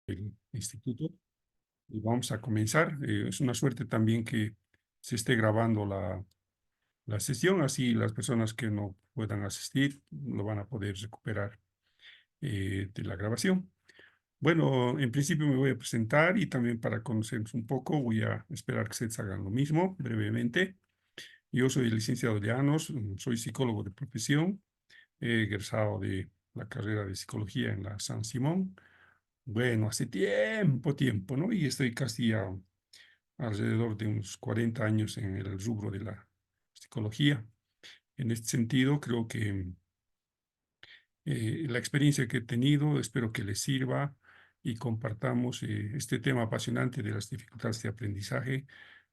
el instituto y vamos a comenzar. Es una suerte también que se esté grabando la sesión, así las personas que no puedan asistir lo van a poder recuperar de la grabación. Bueno, en principio me voy a presentar y también para conocernos un poco voy a esperar que ustedes hagan lo mismo brevemente. Yo soy el licenciado Llanos, soy psicólogo de profesión, egresado de la carrera de psicología en la San Simón. Bueno, hace tiempo, ¿no? Y estoy casi alrededor de unos 40 años en el rubro de la psicología. En este sentido, creo que la experiencia que he tenido, espero que les sirva y compartamos este tema apasionante de las dificultades de aprendizaje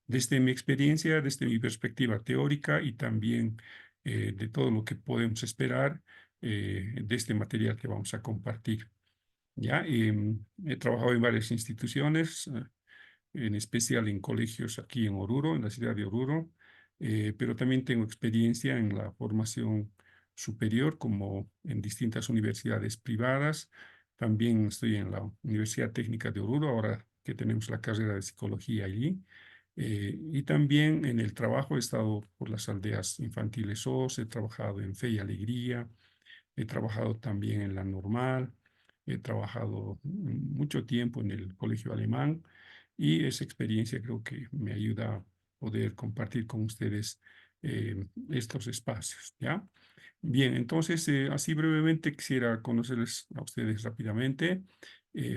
desde mi experiencia, desde mi perspectiva teórica y también de todo lo que podemos esperar de este material que vamos a compartir. Ya, he trabajado en varias instituciones, en especial en colegios aquí en Oruro, en la ciudad de Oruro, pero también tengo experiencia en la formación superior, como en distintas universidades privadas. También estoy en la Universidad Técnica de Oruro, ahora que tenemos la carrera de psicología allí. Y también en el trabajo he estado por las aldeas infantiles SOS, he trabajado en Fe y Alegría, he trabajado también en la Normal, he trabajado mucho tiempo en el colegio alemán y esa experiencia creo que me ayuda a poder compartir con ustedes estos espacios, ¿ya? Bien, entonces, así brevemente quisiera conocerles a ustedes rápidamente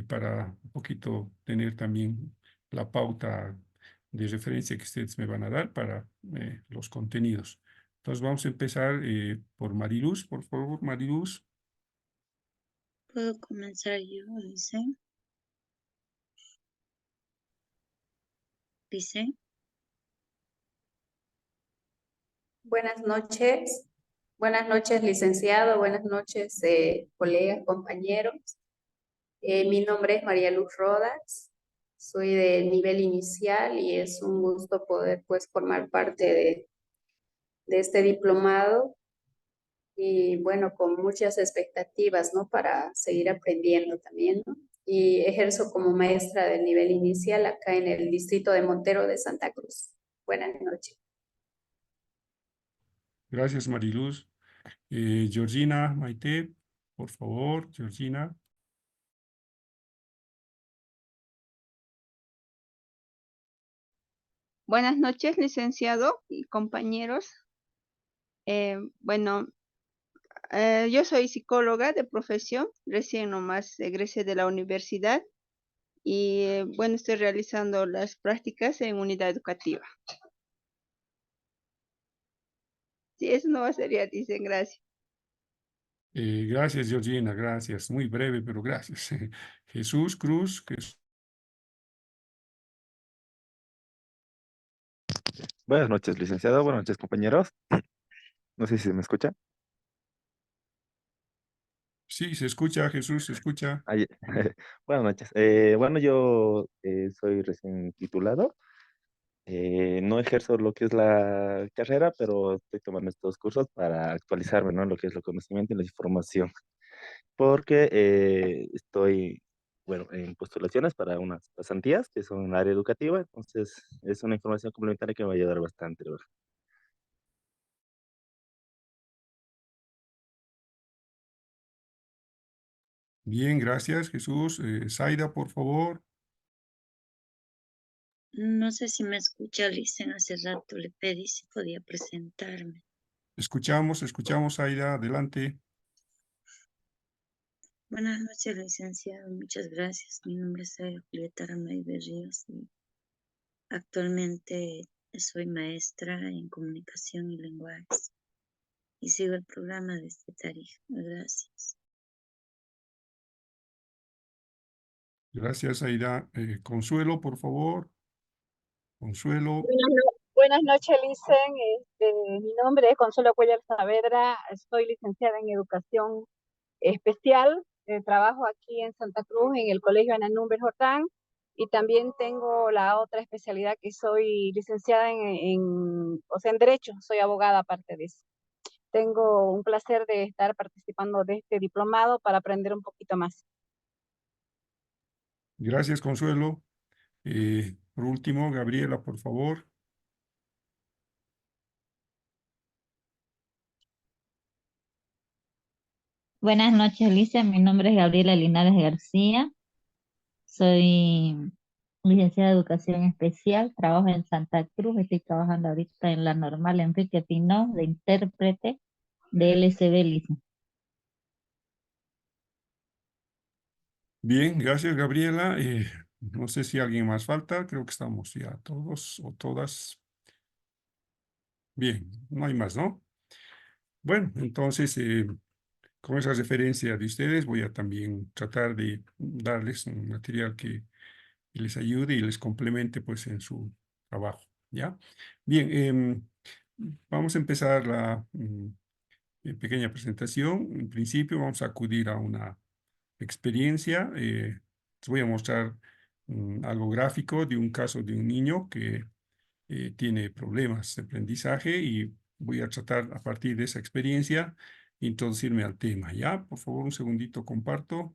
para un poquito tener también la pauta de referencia que ustedes me van a dar para los contenidos. Entonces vamos a empezar por Mariluz, por favor, Mariluz. ¿Puedo comenzar yo? Dice, Buenas noches, licenciado, buenas noches, colegas, compañeros. Mi nombre es María Luz Rodas, soy de nivel inicial y es un gusto poder pues formar parte de este diplomado y bueno, con muchas expectativas, ¿no? Para seguir aprendiendo también, ¿no? Y ejerzo como maestra del nivel inicial acá en el distrito de Montero de Santa Cruz. Buenas noches. Gracias, Mariluz. Georgina, Maite, por favor, Georgina. Buenas noches, licenciado y compañeros. Bueno, yo soy psicóloga de profesión, recién nomás egresé de la universidad y bueno, estoy realizando las prácticas en unidad educativa. Sí, eso no va a ser ya, dicen, gracias. Gracias, Georgina, gracias. Muy breve, pero gracias. Jesús Cruz, Buenas noches, licenciado. Buenas noches, compañeros. No sé si se me escucha. sí, se escucha, Jesús, se escucha. Ay, buenas noches. Bueno, yo soy recién titulado. No ejerzo lo que es la carrera, pero estoy tomando estos cursos para actualizarme, ¿no? En lo que es el conocimiento y la información. Porque estoy, bueno, en postulaciones para unas pasantías que son en el área educativa. Entonces, es una información complementaria que me va a ayudar bastante, ¿verdad? Bien, gracias, Jesús. Zaida, por favor. no sé si me escucha, Licen, hace rato le pedí si podía presentarme. Escuchamos, Zaida, adelante. Buenas noches, licenciado, muchas gracias. Mi nombre es Julieta Ramay Berríos y actualmente soy maestra en comunicación y lenguajes y sigo el programa de este Tarija. Gracias. Gracias, Zaida. Consuelo, por favor. Consuelo. Buenas noches, Licen. Mi nombre es Consuelo Cuellar Saavedra, soy licenciada en Educación Especial. Trabajo aquí en Santa Cruz, en el Colegio Ana Núñez Jordán, y también tengo la otra especialidad que soy licenciada o sea, en Derecho, soy abogada aparte de eso. Tengo un placer de estar participando de este diplomado para aprender un poquito más. Gracias, Consuelo. Por último, Gabriela, por favor. Buenas noches, Alicia. Mi nombre es Gabriela Linares García. Soy licenciada de Educación Especial. Trabajo en Santa Cruz. Estoy trabajando ahorita en la normal Enrique Pinó de intérprete de LCB Lice. Bien, gracias, Gabriela. No sé si alguien más falta. Creo que estamos ya todos o todas. Bien, no hay más, ¿no? Bueno, entonces, con esa referencia de ustedes, voy a también tratar de darles un material que les ayude y les complemente pues en su trabajo, ¿ya? Bien, vamos a empezar la pequeña presentación. En principio vamos a acudir a una experiencia. Les voy a mostrar algo gráfico de un caso de un niño que tiene problemas de aprendizaje y voy a tratar a partir de esa experiencia introducirme al tema, ¿ya? Por favor, un segundito, comparto.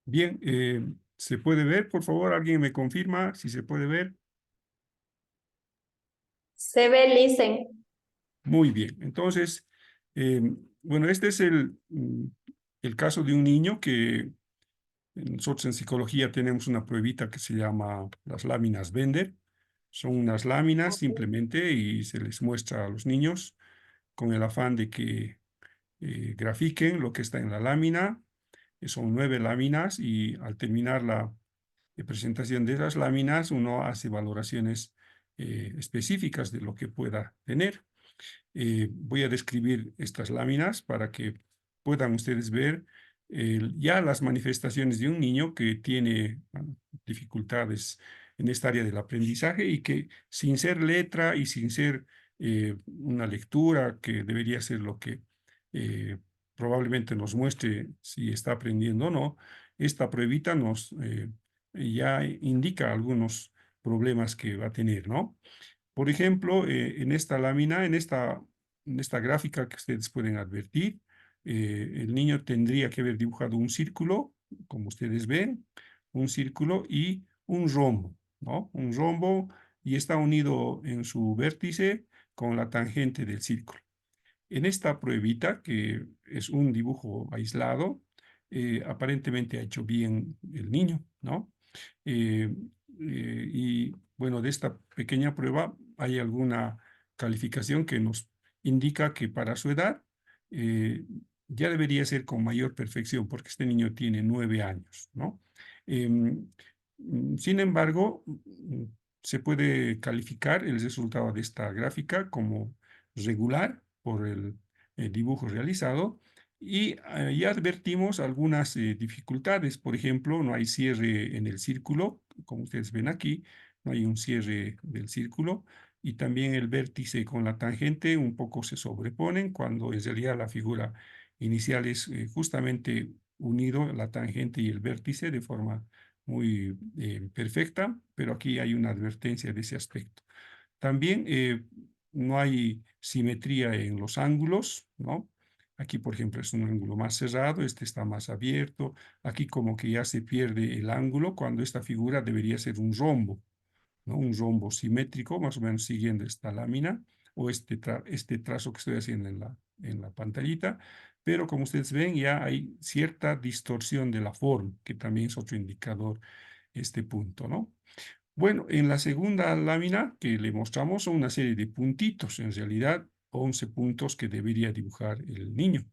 Bien, ¿se puede ver? Por favor, ¿alguien me confirma si se puede ver? Se ve, Licen. Muy bien. Entonces, bueno, este es el caso de un niño que nosotros en psicología tenemos una pruebita que se llama las láminas Bender. Son unas láminas simplemente y se les muestra a los niños con el afán de que grafiquen lo que está en la lámina. Son 9 láminas y al terminar la presentación de esas láminas uno hace valoraciones específicas de lo que pueda tener. Voy a describir estas láminas para que puedan ustedes ver ya las manifestaciones de un niño que tiene dificultades en esta área del aprendizaje y que sin ser letra y sin ser una lectura que debería ser lo que probablemente nos muestre si está aprendiendo o no, esta pruebita nos ya indica algunos problemas que va a tener, ¿no? Por ejemplo, en esta lámina, en esta gráfica que ustedes pueden advertir, el niño tendría que haber dibujado un círculo, como ustedes ven, un círculo y un rombo, ¿no? Un rombo y está unido en su vértice con la tangente del círculo. En esta pruebita, que es un dibujo aislado, aparentemente ha hecho bien el niño, ¿no? Eh, y bueno, de esta pequeña prueba hay alguna calificación que nos indica que para su edad ya debería ser con mayor perfección, porque este niño tiene 9 años, ¿no? Sin embargo, se puede calificar el resultado de esta gráfica como regular por el dibujo realizado y ya advertimos algunas dificultades. Por ejemplo, no hay cierre en el círculo, como ustedes ven aquí, no hay un cierre del círculo. Y también el vértice con la tangente un poco se sobreponen cuando en realidad la figura inicial es justamente unido la tangente y el vértice de forma muy perfecta, pero aquí hay una advertencia de ese aspecto. También no hay simetría en los ángulos, ¿no? Aquí, por ejemplo, es un ángulo más cerrado, este está más abierto. Aquí como que ya se pierde el ángulo cuando esta figura debería ser un rombo, ¿no? Un rombo simétrico, más o menos siguiendo esta lámina o este trazo que estoy haciendo en la pantallita. Pero como ustedes ven, ya hay cierta distorsión de la forma, que también es otro indicador, este punto, ¿no? Bueno, en la segunda lámina que le mostramos son una serie de puntitos, en realidad 11 puntos que debería dibujar el niño.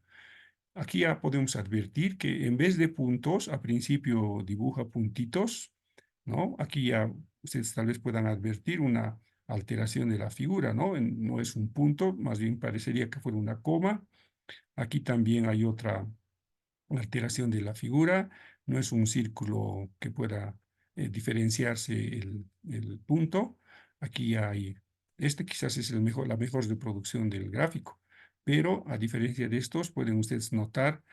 Aquí ya podemos advertir que en vez de puntos, a principio dibuja puntitos, ¿no? Aquí ya ustedes tal vez puedan advertir una alteración de la figura, ¿no? No es un punto, más bien parecería que fuera una coma. Aquí también hay otra alteración de la figura, no es un círculo que pueda diferenciarse el punto. Aquí hay, este quizás es la mejor reproducción del gráfico, pero a diferencia de estos pueden ustedes notar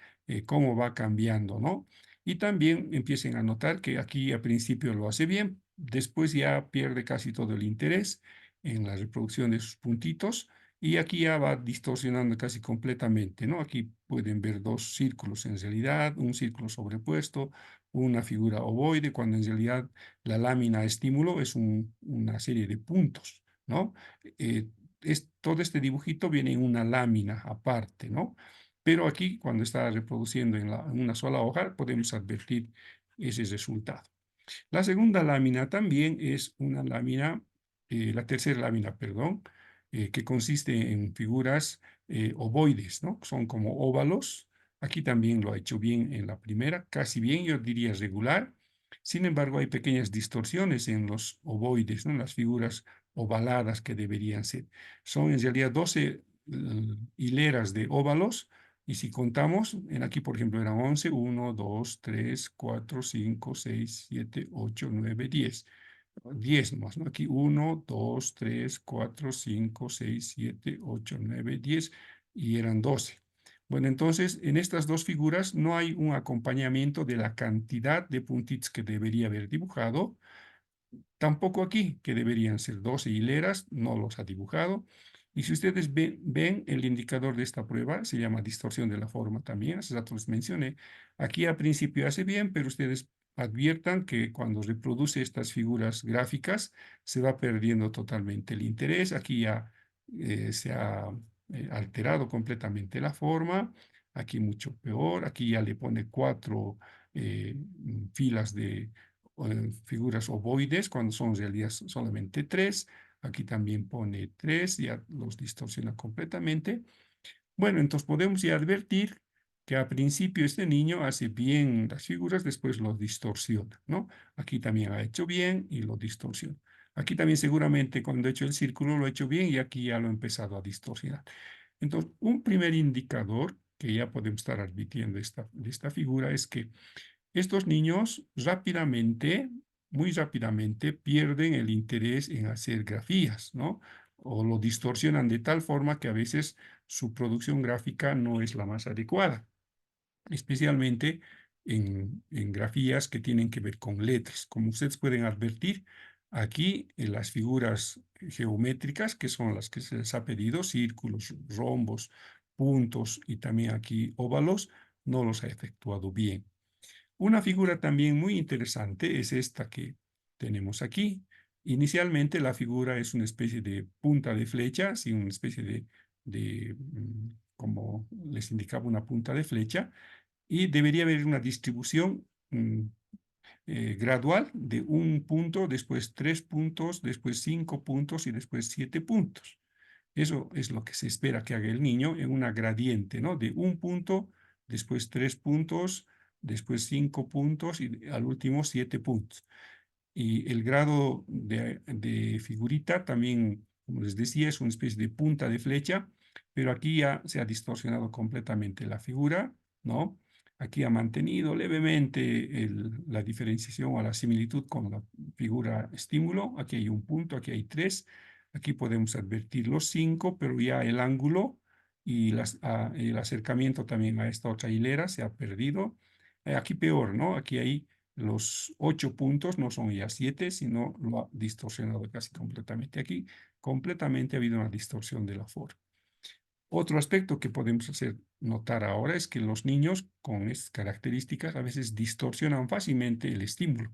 cómo va cambiando, ¿no? Y también empiecen a notar que aquí al principio lo hace bien, después ya pierde casi todo el interés en la reproducción de sus puntitos y aquí ya va distorsionando casi completamente, ¿no? Aquí pueden ver dos círculos en realidad, un círculo sobrepuesto, una figura ovoide, cuando en realidad la lámina estímulo es una serie de puntos, ¿no? Eh, todo este dibujito viene en una lámina aparte, ¿no? Pero aquí, cuando está reproduciendo en una sola hoja, podemos advertir ese resultado. La segunda lámina también es una lámina, la tercera lámina, perdón, que consiste en figuras ovoides, ¿no? Son como óvalos. Aquí también lo ha hecho bien en la primera, casi bien, yo diría regular. Sin embargo, hay pequeñas distorsiones en los ovoides, ¿no? En las figuras ovaladas que deberían ser. Son en realidad 12 hileras de óvalos y si contamos, aquí por ejemplo eran 11, 1, 2, 3, 4, 5, 6, 7, 8, 9, 10. 10 más, ¿no? Aquí 1, 2, 3, 4, 5, 6, 7, 8, 9, 10 y eran 12. Bueno, entonces en estas dos figuras no hay un acompañamiento de la cantidad de puntitos que debería haber dibujado. Tampoco aquí, que deberían ser 12 hileras, no los ha dibujado. Y si ustedes ven el indicador de esta prueba, se llama distorsión de la forma también, hace rato les mencioné. Aquí al principio hace bien, pero ustedes adviertan que cuando reproduce estas figuras gráficas se va perdiendo totalmente el interés. Aquí ya se ha alterado completamente la forma. Aquí mucho peor. Aquí ya le pone 4 filas de figuras ovoides cuando son en realidad solamente 3. Aquí también pone 3, ya los distorsiona completamente. Bueno, entonces podemos ya advertir que al principio este niño hace bien las figuras, después lo distorsiona, ¿no? Aquí también ha hecho bien y lo distorsiona. Aquí también seguramente cuando he hecho el círculo lo he hecho bien y aquí ya lo he empezado a distorsionar. Entonces, un primer indicador que ya podemos estar advirtiendo de esta figura es que estos niños rápidamente, muy rápidamente, pierden el interés en hacer grafías, ¿no? O lo distorsionan de tal forma que a veces su producción gráfica no es la más adecuada, especialmente en grafías que tienen que ver con letras. Como ustedes pueden advertir, aquí en las figuras geométricas, que son las que se les ha pedido, círculos, rombos, puntos y también aquí óvalos, no los ha efectuado bien. Una figura también muy interesante es esta que tenemos aquí. Inicialmente la figura es una especie de punta de flecha, así una especie como les indicaba, una punta de flecha, y debería haber una distribución gradual de un punto, después 3 puntos, después 5 puntos y después 7 puntos. Eso es lo que se espera que haga el niño en una gradiente, ¿no? De un punto, después 3 puntos, después 5 puntos y al último 7 puntos. Y el grado de figurita también, como les decía, es una especie de punta de flecha, pero aquí ya se ha distorsionado completamente la figura, ¿no? Aquí ha mantenido levemente la diferenciación o la similitud con la figura estímulo. Aquí hay un punto, aquí hay 3. Aquí podemos advertir los 5, pero ya el ángulo y el acercamiento también a esta otra hilera se ha perdido. Aquí peor, ¿no? Aquí hay los 8 puntos, no son ya 7, sino lo ha distorsionado casi completamente. Aquí completamente ha habido una distorsión de la forma. Otro aspecto que podemos hacer notar ahora es que los niños con estas características a veces distorsionan fácilmente el estímulo,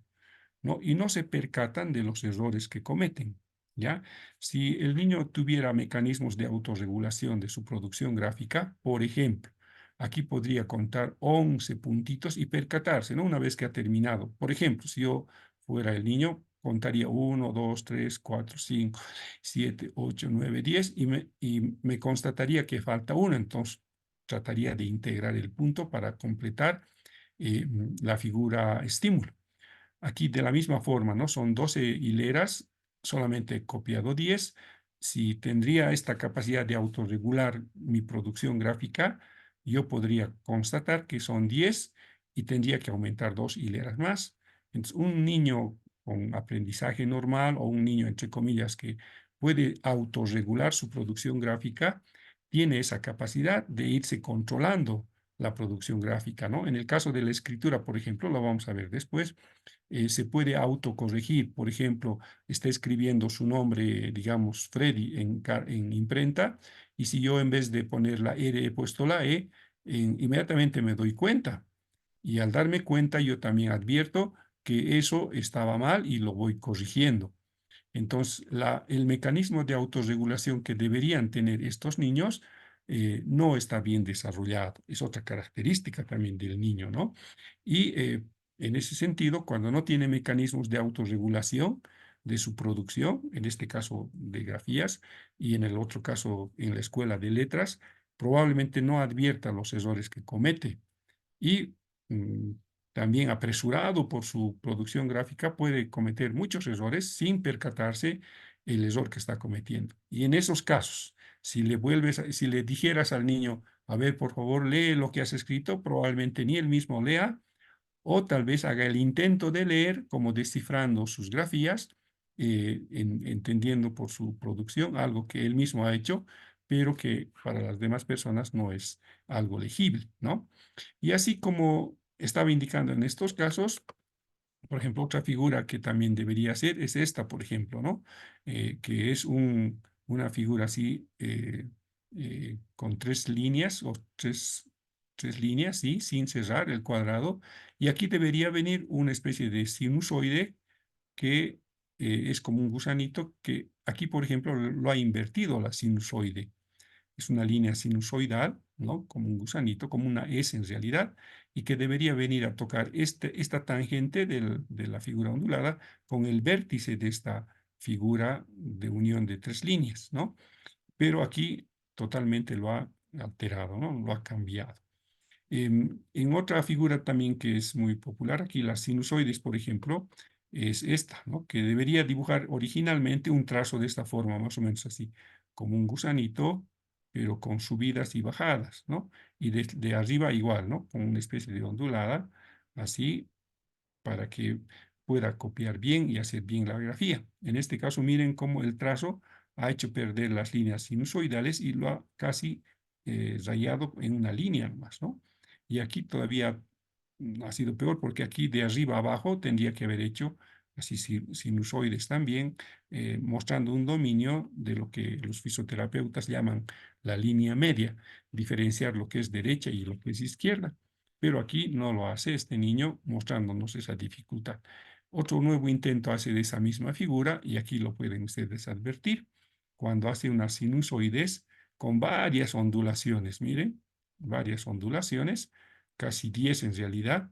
¿no? Y no se percatan de los errores que cometen, ¿ya? Si el niño tuviera mecanismos de autorregulación de su producción gráfica, por ejemplo, aquí podría contar 11 puntitos y percatarse, ¿no? Una vez que ha terminado. Por ejemplo, si yo fuera el niño, contaría 1, 2, 3, 4, 5, 7, 8, 9, 10 y me constataría que falta uno. Entonces, trataría de integrar el punto para completar la figura estímulo. Aquí de la misma forma, ¿no? Son 12 hileras, solamente he copiado 10. Si tendría esta capacidad de autorregular mi producción gráfica, yo podría constatar que son 10 y tendría que aumentar 2 hileras más. Entonces, un niño con aprendizaje normal o un niño, entre comillas, que puede autorregular su producción gráfica, tiene esa capacidad de irse controlando la producción gráfica, ¿no? En el caso de la escritura, por ejemplo, lo vamos a ver después, se puede autocorregir. Por ejemplo, está escribiendo su nombre, digamos, Freddy en imprenta, y si yo en vez de poner la R he puesto la E, inmediatamente me doy cuenta. Y al darme cuenta, yo también advierto que eso estaba mal y lo voy corrigiendo. Entonces, el mecanismo de autorregulación que deberían tener estos niños no está bien desarrollado. Es otra característica también del niño, ¿no? Y en ese sentido, cuando no tiene mecanismos de autorregulación de su producción, en este caso de grafías y en el otro caso en la escuela de letras, probablemente no advierta los errores que comete y también apresurado por su producción gráfica puede cometer muchos errores sin percatarse el error que está cometiendo. Y en esos casos, si si le dijeras al niño, a ver, por favor, lee lo que has escrito, probablemente ni él mismo lea, o tal vez haga el intento de leer como descifrando sus grafías, entendiendo por su producción algo que él mismo ha hecho, pero que para las demás personas no es algo legible, ¿no? Y así como estaba indicando en estos casos, por ejemplo, otra figura que también debería ser es esta, por ejemplo, ¿no? Que es una figura así con tres líneas o tres líneas, ¿sí? Sin cerrar el cuadrado. Y aquí debería venir una especie de sinusoide que es como un gusanito que aquí, por ejemplo, lo ha invertido la sinusoide. Es una línea sinusoidal, ¿no? Como un gusanito, como una S en realidad, y que debería venir a tocar esta tangente de la figura ondulada con el vértice de esta figura de unión de tres líneas, ¿no? Pero aquí totalmente lo ha alterado, ¿no? Lo ha cambiado. En otra figura también que es muy popular aquí, las sinusoides, por ejemplo, es esta, ¿no? Que debería dibujar originalmente un trazo de esta forma, más o menos así, como un gusanito, pero con subidas y bajadas, ¿no? Y de arriba igual, ¿no? Con una especie de ondulada, así, para que pueda copiar bien y hacer bien la grafía. En este caso, miren cómo el trazo ha hecho perder las líneas sinusoidales y lo ha casi rayado en una línea más, ¿no? Y aquí todavía ha sido peor porque aquí de arriba a abajo tendría que haber hecho así sinusoides también, mostrando un dominio de lo que los fisioterapeutas llaman la línea media, diferenciar lo que es derecha y lo que es izquierda. Pero aquí no lo hace este niño mostrándonos esa dificultad. Otro nuevo intento hace de esa misma figura y aquí lo pueden ustedes advertir cuando hace una sinusoides con varias ondulaciones, miren, varias ondulaciones, casi 10 en realidad,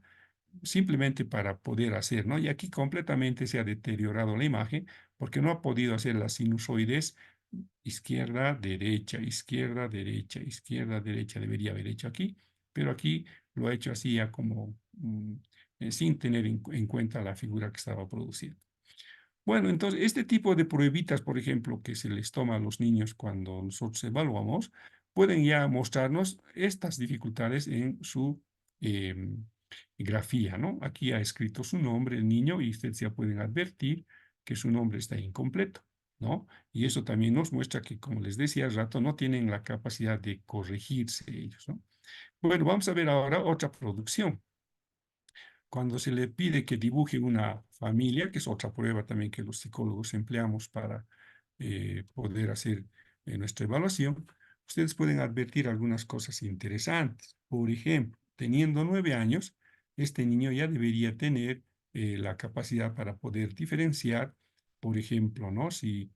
simplemente para poder hacer, ¿no? Y aquí completamente se ha deteriorado la imagen porque no ha podido hacer las sinusoides izquierda, derecha, izquierda, derecha, izquierda, derecha, debería haber hecho aquí, pero aquí lo ha hecho así ya como sin tener en cuenta la figura que estaba produciendo. Bueno, entonces, este tipo de pruebitas, por ejemplo, que se les toma a los niños cuando nosotros evaluamos, pueden ya mostrarnos estas dificultades en su grafía, ¿no? Aquí ha escrito su nombre el niño y ustedes ya pueden advertir que su nombre está incompleto, ¿no? Y eso también nos muestra que, como les decía al rato, no tienen la capacidad de corregirse ellos, ¿no? Bueno, vamos a ver ahora otra producción. Cuando se le pide que dibuje una familia, que es otra prueba también que los psicólogos empleamos para poder hacer nuestra evaluación, ustedes pueden advertir algunas cosas interesantes. Por ejemplo, teniendo 9 años, este niño ya debería tener la capacidad para poder diferenciar, por ejemplo, ¿no? Si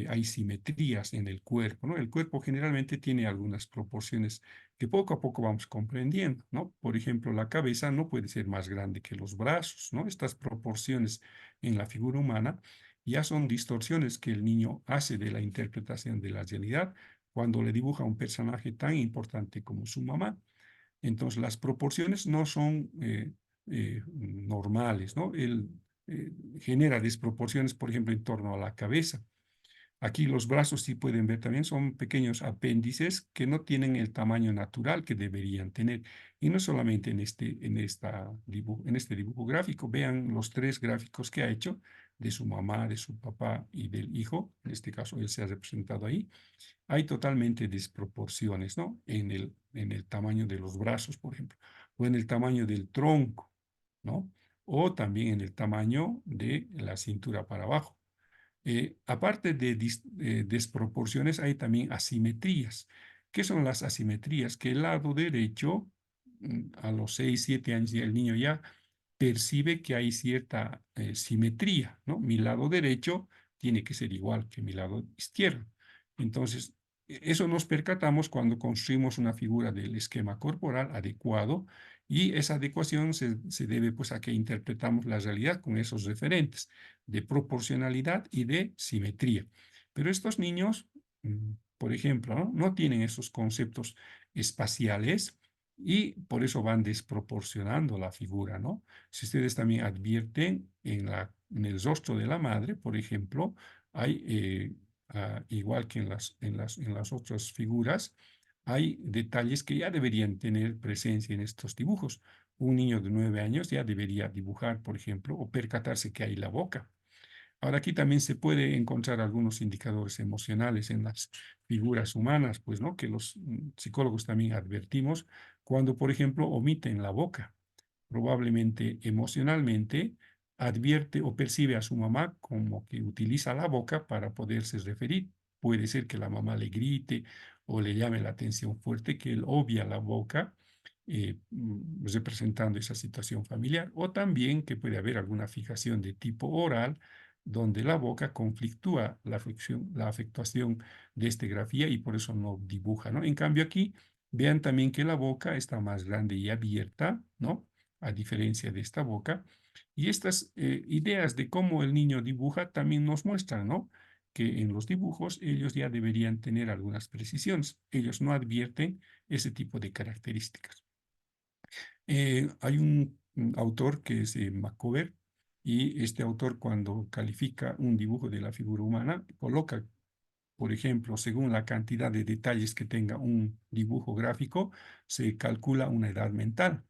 hay simetrías en el cuerpo, ¿no? El cuerpo generalmente tiene algunas proporciones que poco a poco vamos comprendiendo, ¿no? Por ejemplo, la cabeza no puede ser más grande que los brazos, ¿no? Estas proporciones en la figura humana ya son distorsiones que el niño hace de la interpretación de la realidad cuando le dibuja a un personaje tan importante como su mamá. Entonces, las proporciones no son normales, ¿no? Él genera desproporciones, por ejemplo, en torno a la cabeza. Aquí los brazos, sí pueden ver también, son pequeños apéndices que no tienen el tamaño natural que deberían tener. Y no solamente en este dibujo gráfico, vean los 3 gráficos que ha hecho de su mamá, de su papá y del hijo. En este caso, él se ha representado ahí. Hay totalmente desproporciones, ¿no? En el tamaño de los brazos, por ejemplo, o en el tamaño del tronco, ¿no? O también en el tamaño de la cintura para abajo. Aparte de desproporciones, hay también asimetrías. ¿Qué son las asimetrías? Que el lado derecho, a los 6, 7 años, el niño ya percibe que hay cierta simetría, ¿no? Mi lado derecho tiene que ser igual que mi lado izquierdo. Entonces, eso nos percatamos cuando construimos una figura del esquema corporal adecuado, y esa adecuación se debe pues a que interpretamos la realidad con esos referentes de proporcionalidad y de simetría. Pero estos niños, por ejemplo, no tienen esos conceptos espaciales y por eso van desproporcionando la figura, ¿no? Si ustedes también advierten en el rostro de la madre, por ejemplo, hay, igual que en las otras figuras, hay detalles que ya deberían tener presencia en estos dibujos. Un niño de 9 años ya debería dibujar, por ejemplo, o percatarse que hay la boca. Ahora aquí también se puede encontrar algunos indicadores emocionales en las figuras humanas, pues, ¿no? Que los psicólogos también advertimos cuando, por ejemplo, omiten la boca. Probablemente emocionalmente advierte o percibe a su mamá como que utiliza la boca para poderse referir. Puede ser que la mamá le grite o le llame la atención fuerte, que él obvia la boca, representando esa situación familiar, o también que puede haber alguna fijación de tipo oral, donde la boca conflictúa la afectación de esta grafía y por eso no dibuja, ¿no? En cambio aquí, vean también que la boca está más grande y abierta, ¿no? A diferencia de esta boca. Y estas ideas de cómo el niño dibuja también nos muestran, ¿no? Que en los dibujos ellos ya deberían tener algunas precisiones. Ellos no advierten ese tipo de características. Hay un autor que es Macover, y este autor, cuando califica un dibujo de la figura humana, coloca, por ejemplo, según la cantidad de detalles que tenga un dibujo gráfico, se calcula una edad mental.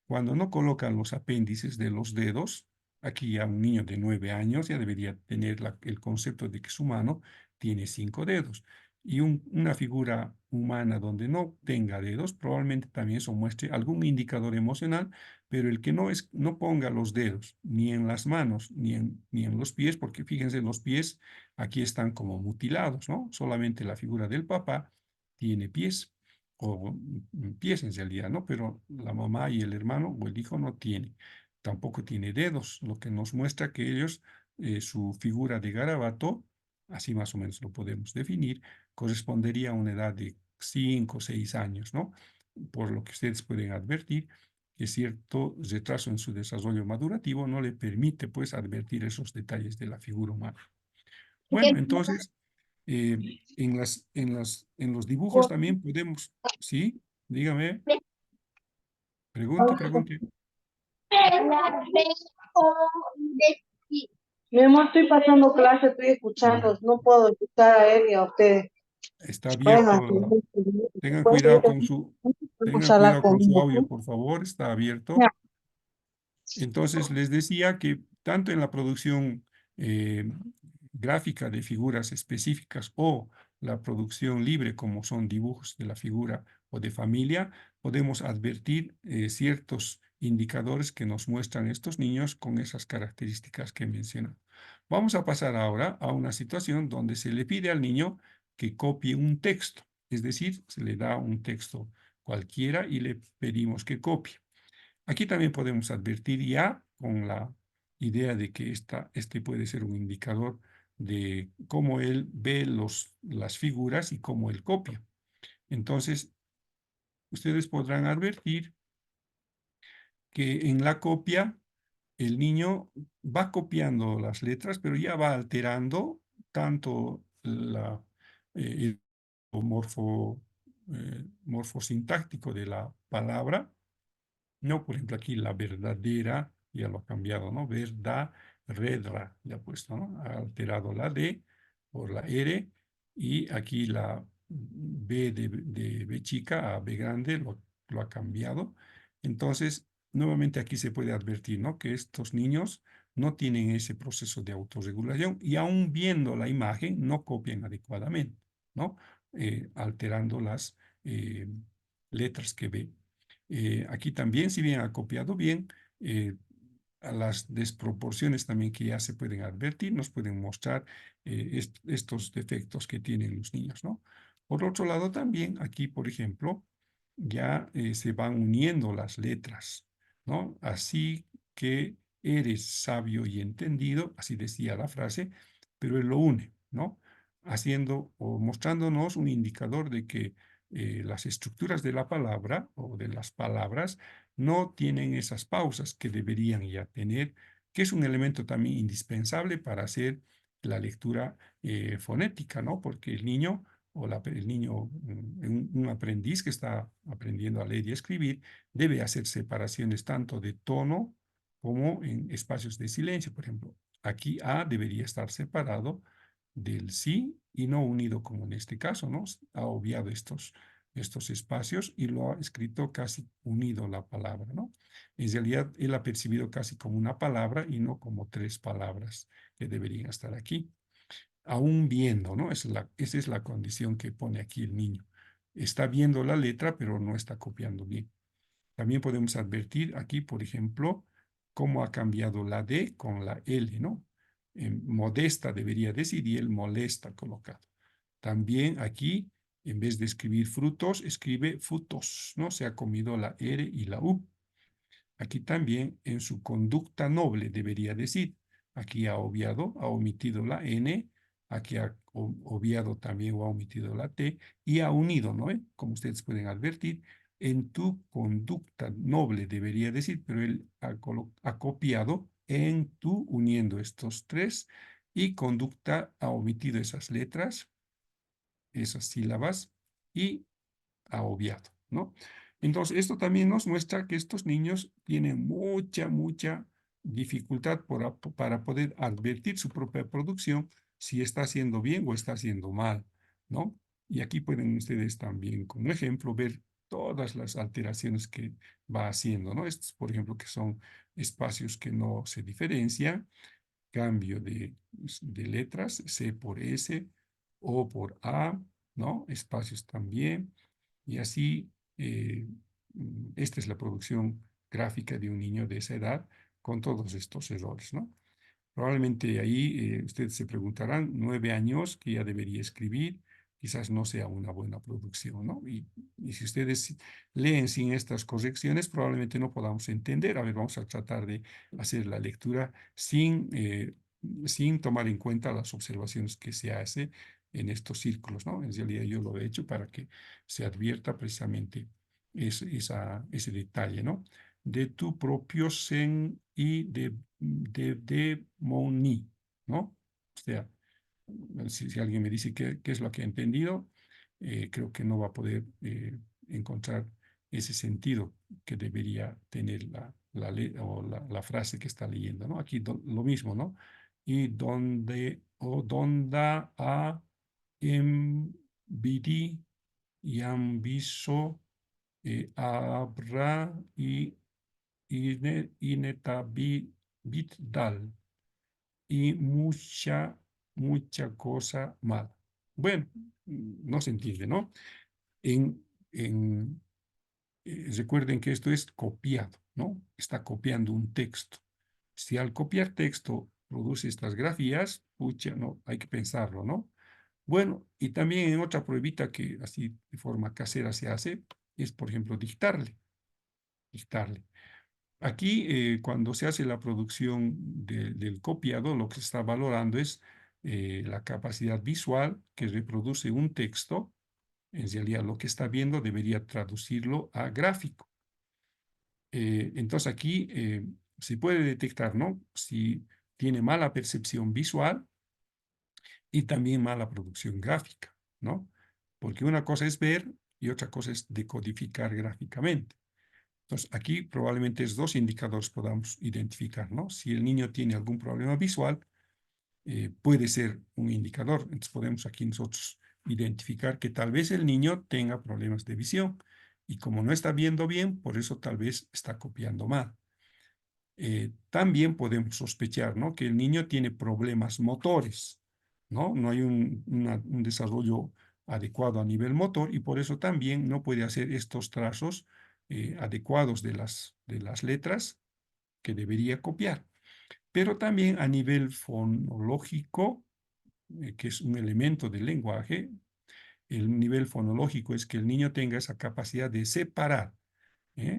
Cuando no colocan los apéndices de los dedos, aquí ya un niño de 9 años ya debería tener el concepto de que su mano tiene 5 dedos. Y una figura humana donde no tenga dedos, probablemente también eso muestre algún indicador emocional, pero el que no ponga los dedos ni en las manos ni en los pies, porque fíjense, los pies aquí están como mutilados, ¿no? Solamente la figura del papá tiene pies, o pies en realidad, ¿no? Pero la mamá y el hermano o el hijo no tiene. Tampoco tiene dedos, lo que nos muestra que ellos, su figura de garabato, así más o menos lo podemos definir, correspondería a una edad de 5 o 6 años, ¿no? Por lo que ustedes pueden advertir que cierto retraso en su desarrollo madurativo no le permite, pues, advertir esos detalles de la figura humana. Bueno, entonces, en los dibujos también podemos, ¿sí? Dígame, pregunte. Mi amor, estoy pasando clase, estoy escuchando, no puedo escuchar a él y a usted. Está Bueno, abierto, tengan pues cuidado tengan escucharla cuidado con su conmigo. audio, por favor, está abierto. Entonces, les decía que tanto en la producción gráfica de figuras específicas o la producción libre, como son dibujos de la figura o de familia, podemos advertir ciertos indicadores que nos muestran estos niños con esas características que he mencionado. Vamos a pasar ahora a una situación donde se le pide al niño que copie un texto, es decir, se le da un texto cualquiera y le pedimos que copie. Aquí también podemos advertir ya con la idea de que este puede ser un indicador de cómo él ve las figuras y cómo él copia. Entonces, ustedes podrán advertir que en la copia el niño va copiando las letras, pero ya va alterando tanto el morfosintáctico de la palabra. No, por ejemplo, aquí la verdadera, ya lo ha cambiado, ¿no? Verdadera, le ha puesto, ¿no? Ha alterado la D por la R, y aquí la B de B chica a B grande lo ha cambiado. Entonces, nuevamente aquí se puede advertir, ¿no?, que estos niños no tienen ese proceso de autorregulación y aún viendo la imagen no copian adecuadamente, ¿no? Alterando las letras que ve. Aquí también, si bien ha copiado bien, a las desproporciones también que ya se pueden advertir, nos pueden mostrar estos defectos que tienen los niños, ¿no? Por otro lado, también aquí, por ejemplo, ya se van uniendo las letras, ¿no? Así que eres sabio y entendido, así decía la frase, pero él lo une, ¿no? Haciendo o mostrándonos un indicador de que las estructuras de la palabra o de las palabras no tienen esas pausas que deberían ya tener, que es un elemento también indispensable para hacer la lectura fonética, ¿no? Porque el niño el niño, un aprendiz que está aprendiendo a leer y escribir, debe hacer separaciones tanto de tono como en espacios de silencio. Por ejemplo, aquí A debería estar separado del sí y no unido como en este caso, ¿no? Ha obviado estos espacios y lo ha escrito casi unido la palabra, ¿no? En realidad, él ha percibido casi como una palabra y no como tres palabras que deberían estar aquí. Aún viendo, ¿no? Esa es la condición que pone aquí el niño. Está viendo la letra, pero no está copiando bien. También podemos advertir aquí, por ejemplo, cómo ha cambiado la D con la L, ¿no? Modesta debería decir y él molesta colocado. También aquí, en vez de escribir frutos, escribe frutos, ¿no? Se ha comido la R y la U. Aquí también en su conducta noble debería decir. Aquí ha obviado, ha omitido la N, aquí ha obviado también o ha omitido la T y ha unido, ¿no? Como ustedes pueden advertir, en tu conducta noble debería decir, pero él ha copiado en tu uniendo estos tres y conducta ha omitido esas letras, esas sílabas y ha obviado, ¿no? Entonces, esto también nos muestra que estos niños tienen mucha dificultad para poder advertir su propia producción, si está haciendo bien o está haciendo mal, ¿no? Y aquí pueden ustedes también, como ejemplo, ver todas las alteraciones que va haciendo, ¿no? Estos, por ejemplo, que son espacios que no se diferencian, cambio de letras, C por S, O por A, ¿no? Espacios también. Y así, esta es la producción gráfica de un niño de esa edad con todos estos errores, ¿no? Probablemente ahí ustedes se preguntarán, 9 años que ya debería escribir, quizás no sea una buena producción, ¿no? Y si ustedes leen sin estas correcciones, probablemente no podamos entender. A ver, vamos a tratar de hacer la lectura sin tomar en cuenta las observaciones que se hace en estos círculos, ¿no? En realidad yo lo he hecho para que se advierta precisamente ese detalle, ¿no? De tu propio sen y de moni, ¿no? O sea, si alguien me dice qué es lo que ha entendido, creo que no va a poder encontrar ese sentido que debería tener la frase que está leyendo, ¿no? Aquí lo mismo, ¿no? Y donda a vidi y viso abra y inetabitdal y mucha cosa mala. Bueno, no se entiende, ¿no? Recuerden que esto es copiado, ¿no? Está copiando un texto. Si al copiar texto produce estas grafías, pucha, no, hay que pensarlo, ¿no? Bueno, y también en otra pruebita que así de forma casera se hace, es por ejemplo dictarle. Aquí, cuando se hace la producción del copiado, lo que se está valorando es la capacidad visual que reproduce un texto. En realidad, lo que está viendo debería traducirlo a gráfico. Entonces, aquí se puede detectar, ¿no? Si tiene mala percepción visual y también mala producción gráfica, ¿no? Porque una cosa es ver y otra cosa es decodificar gráficamente. Entonces, aquí probablemente es dos indicadores podamos identificar, ¿no? Si el niño tiene algún problema visual, puede ser un indicador. Entonces podemos aquí nosotros identificar que tal vez el niño tenga problemas de visión y como no está viendo bien, por eso tal vez está copiando mal. También podemos sospechar, ¿no?, que el niño tiene problemas motores, ¿no? No hay un desarrollo adecuado a nivel motor y por eso también no puede hacer estos trazos adecuados de las letras que debería copiar. Pero también a nivel fonológico, que es un elemento del lenguaje, el nivel fonológico es que el niño tenga esa capacidad de separar,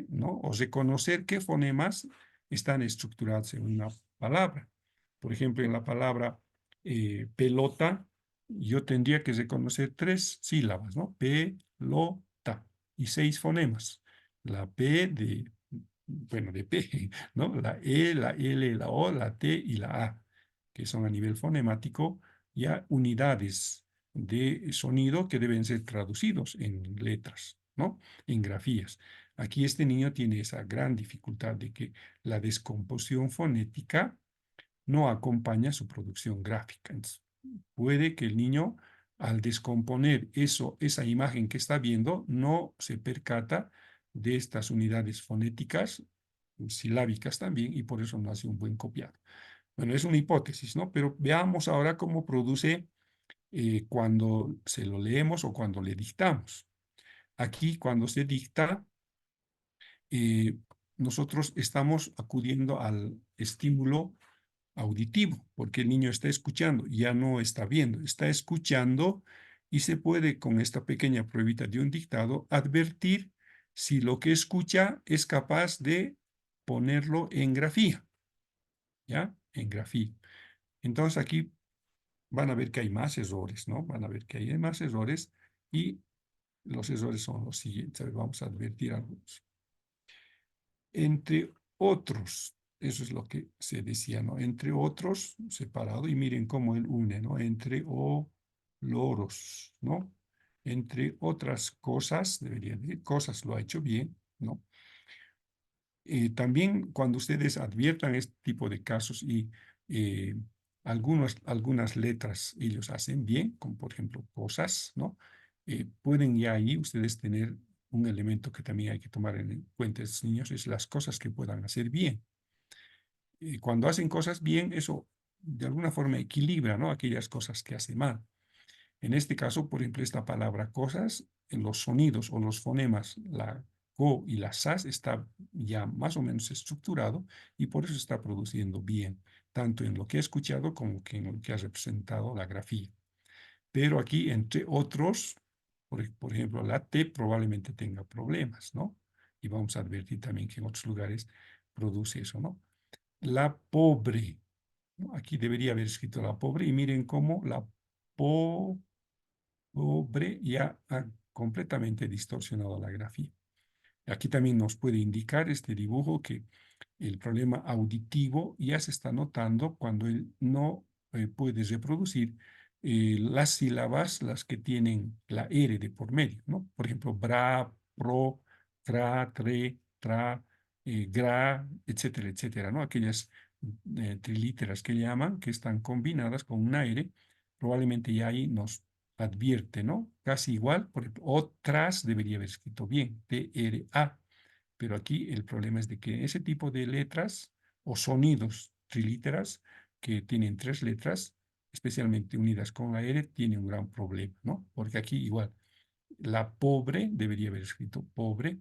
¿no?, o reconocer qué fonemas están estructurados en una palabra. Por ejemplo, en la palabra pelota, yo tendría que reconocer 3 sílabas, ¿no? Pelota, y 6 fonemas. La P de P, ¿no? La E, la L, la O, la T y la A, que son a nivel fonemático ya unidades de sonido que deben ser traducidos en letras, ¿no?, en grafías. Aquí este niño tiene esa gran dificultad de que la descomposición fonética no acompaña su producción gráfica. Entonces, puede que el niño, al descomponer esa imagen que está viendo, no se percata de estas unidades fonéticas, silábicas también, y por eso no hace un buen copiado. Bueno, es una hipótesis, ¿no? Pero veamos ahora cómo produce cuando se lo leemos o cuando le dictamos. Aquí, cuando se dicta, nosotros estamos acudiendo al estímulo auditivo, porque el niño está escuchando, ya no está viendo, está escuchando y se puede, con esta pequeña pruebita de un dictado, advertir si lo que escucha es capaz de ponerlo en grafía, ¿ya? En grafía. Entonces aquí van a ver que hay más errores, ¿no? Van a ver que hay más errores y los errores son los siguientes. A ver, vamos a advertir algunos. Entre otros, eso es lo que se decía, ¿no? Entre otros, separado, y miren cómo él une, ¿no? Entre loros, ¿no? Entre otras cosas, debería decir, cosas lo ha hecho bien, ¿no? También cuando ustedes adviertan este tipo de casos y algunas letras ellos hacen bien, como por ejemplo cosas, ¿no? Pueden ya ahí ustedes tener un elemento que también hay que tomar en cuenta estos niños, es las cosas que puedan hacer bien. Cuando hacen cosas bien, eso de alguna forma equilibra, ¿no?, aquellas cosas que hacen mal. En este caso, por ejemplo, esta palabra cosas, en los sonidos o los fonemas, la go y la sas está ya más o menos estructurado y por eso está produciendo bien, tanto en lo que ha escuchado como que en lo que ha representado la grafía. Pero aquí, entre otros, por ejemplo, la T probablemente tenga problemas, ¿no? Y vamos a advertir también que en otros lugares produce eso, ¿no? La pobre, ¿no? Aquí debería haber escrito la pobre y miren cómo la pobre ya ha completamente distorsionado la grafía. Aquí también nos puede indicar este dibujo que el problema auditivo ya se está notando cuando él no puede reproducir las sílabas, las que tienen la R de por medio, ¿no? Por ejemplo, bra, pro, tra, tre, tra, gra, etcétera, etcétera, ¿no? Aquellas trilíteras que llaman, que están combinadas con una R, probablemente ya ahí nos advierte, ¿no? Casi igual, por ejemplo, otras debería haber escrito bien, T-R-A, pero aquí el problema es de que ese tipo de letras o sonidos trilíteras que tienen 3 letras, especialmente unidas con la R, tiene un gran problema, ¿no? Porque aquí igual, la pobre debería haber escrito pobre,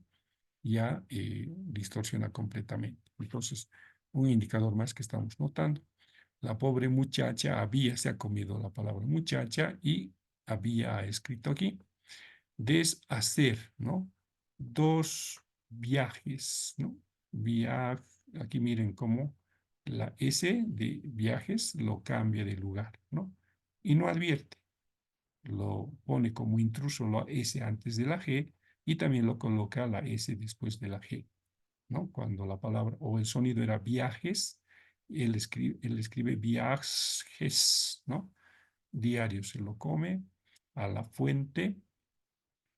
ya distorsiona completamente. Entonces, un indicador más que estamos notando. La pobre muchacha se ha comido la palabra muchacha y había escrito aquí deshacer, ¿no? 2 viajes, ¿no? Aquí miren cómo la S de viajes lo cambia de lugar, ¿no? Y no advierte, lo pone como intruso la S antes de la G y también lo coloca la S después de la G, ¿no? Cuando la palabra o el sonido era viajes, él escribe viajes, ¿no? Diario se lo come, a la fuente,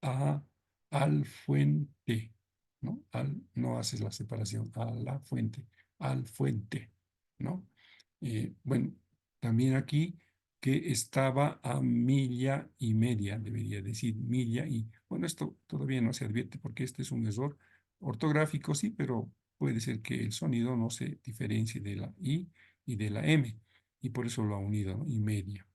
al fuente, ¿no? No haces la separación, a la fuente, al fuente, ¿no? Bueno, también aquí que estaba a 1,5 millas, debería decir milla y, bueno, esto todavía no se advierte porque este es un error ortográfico, sí, pero puede ser que el sonido no se diferencie de la I y de la M, y por eso lo ha unido, ¿no? Y media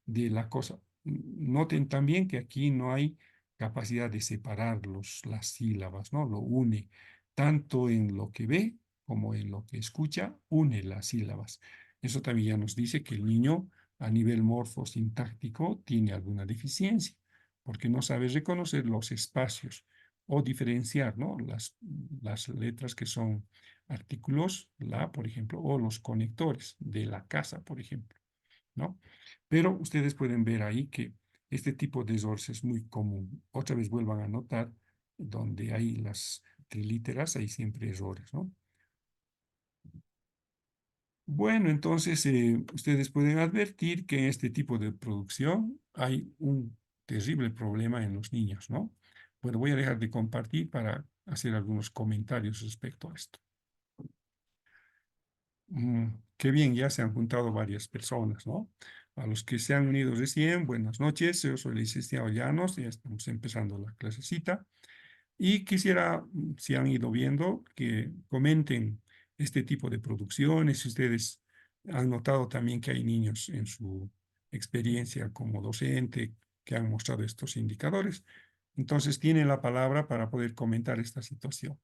de la cosa. Noten también que aquí no hay capacidad de separar las sílabas, ¿no? Lo une, tanto en lo que ve como en lo que escucha, une las sílabas. Eso también ya nos dice que el niño a nivel morfosintáctico tiene alguna deficiencia, porque no sabe reconocer los espacios o diferenciar, ¿no? Las letras que son artículos, la, por ejemplo, o los conectores de la casa, por ejemplo, ¿no? Pero ustedes pueden ver ahí que este tipo de errores es muy común. Otra vez vuelvan a notar donde hay las trilíteras, hay siempre errores, ¿no? Bueno, entonces ustedes pueden advertir que en este tipo de producción hay un terrible problema en los niños, ¿no? Bueno, voy a dejar de compartir para hacer algunos comentarios respecto a esto. Qué bien, ya se han juntado varias personas, ¿no? A los que se han unido recién, buenas noches, yo soy el licenciado Llanos, ya estamos empezando la clasecita. Y quisiera, si han ido viendo, que comenten este tipo de producciones, si ustedes han notado también que hay niños en su experiencia como docente que han mostrado estos indicadores. Entonces tienen la palabra para poder comentar esta situación.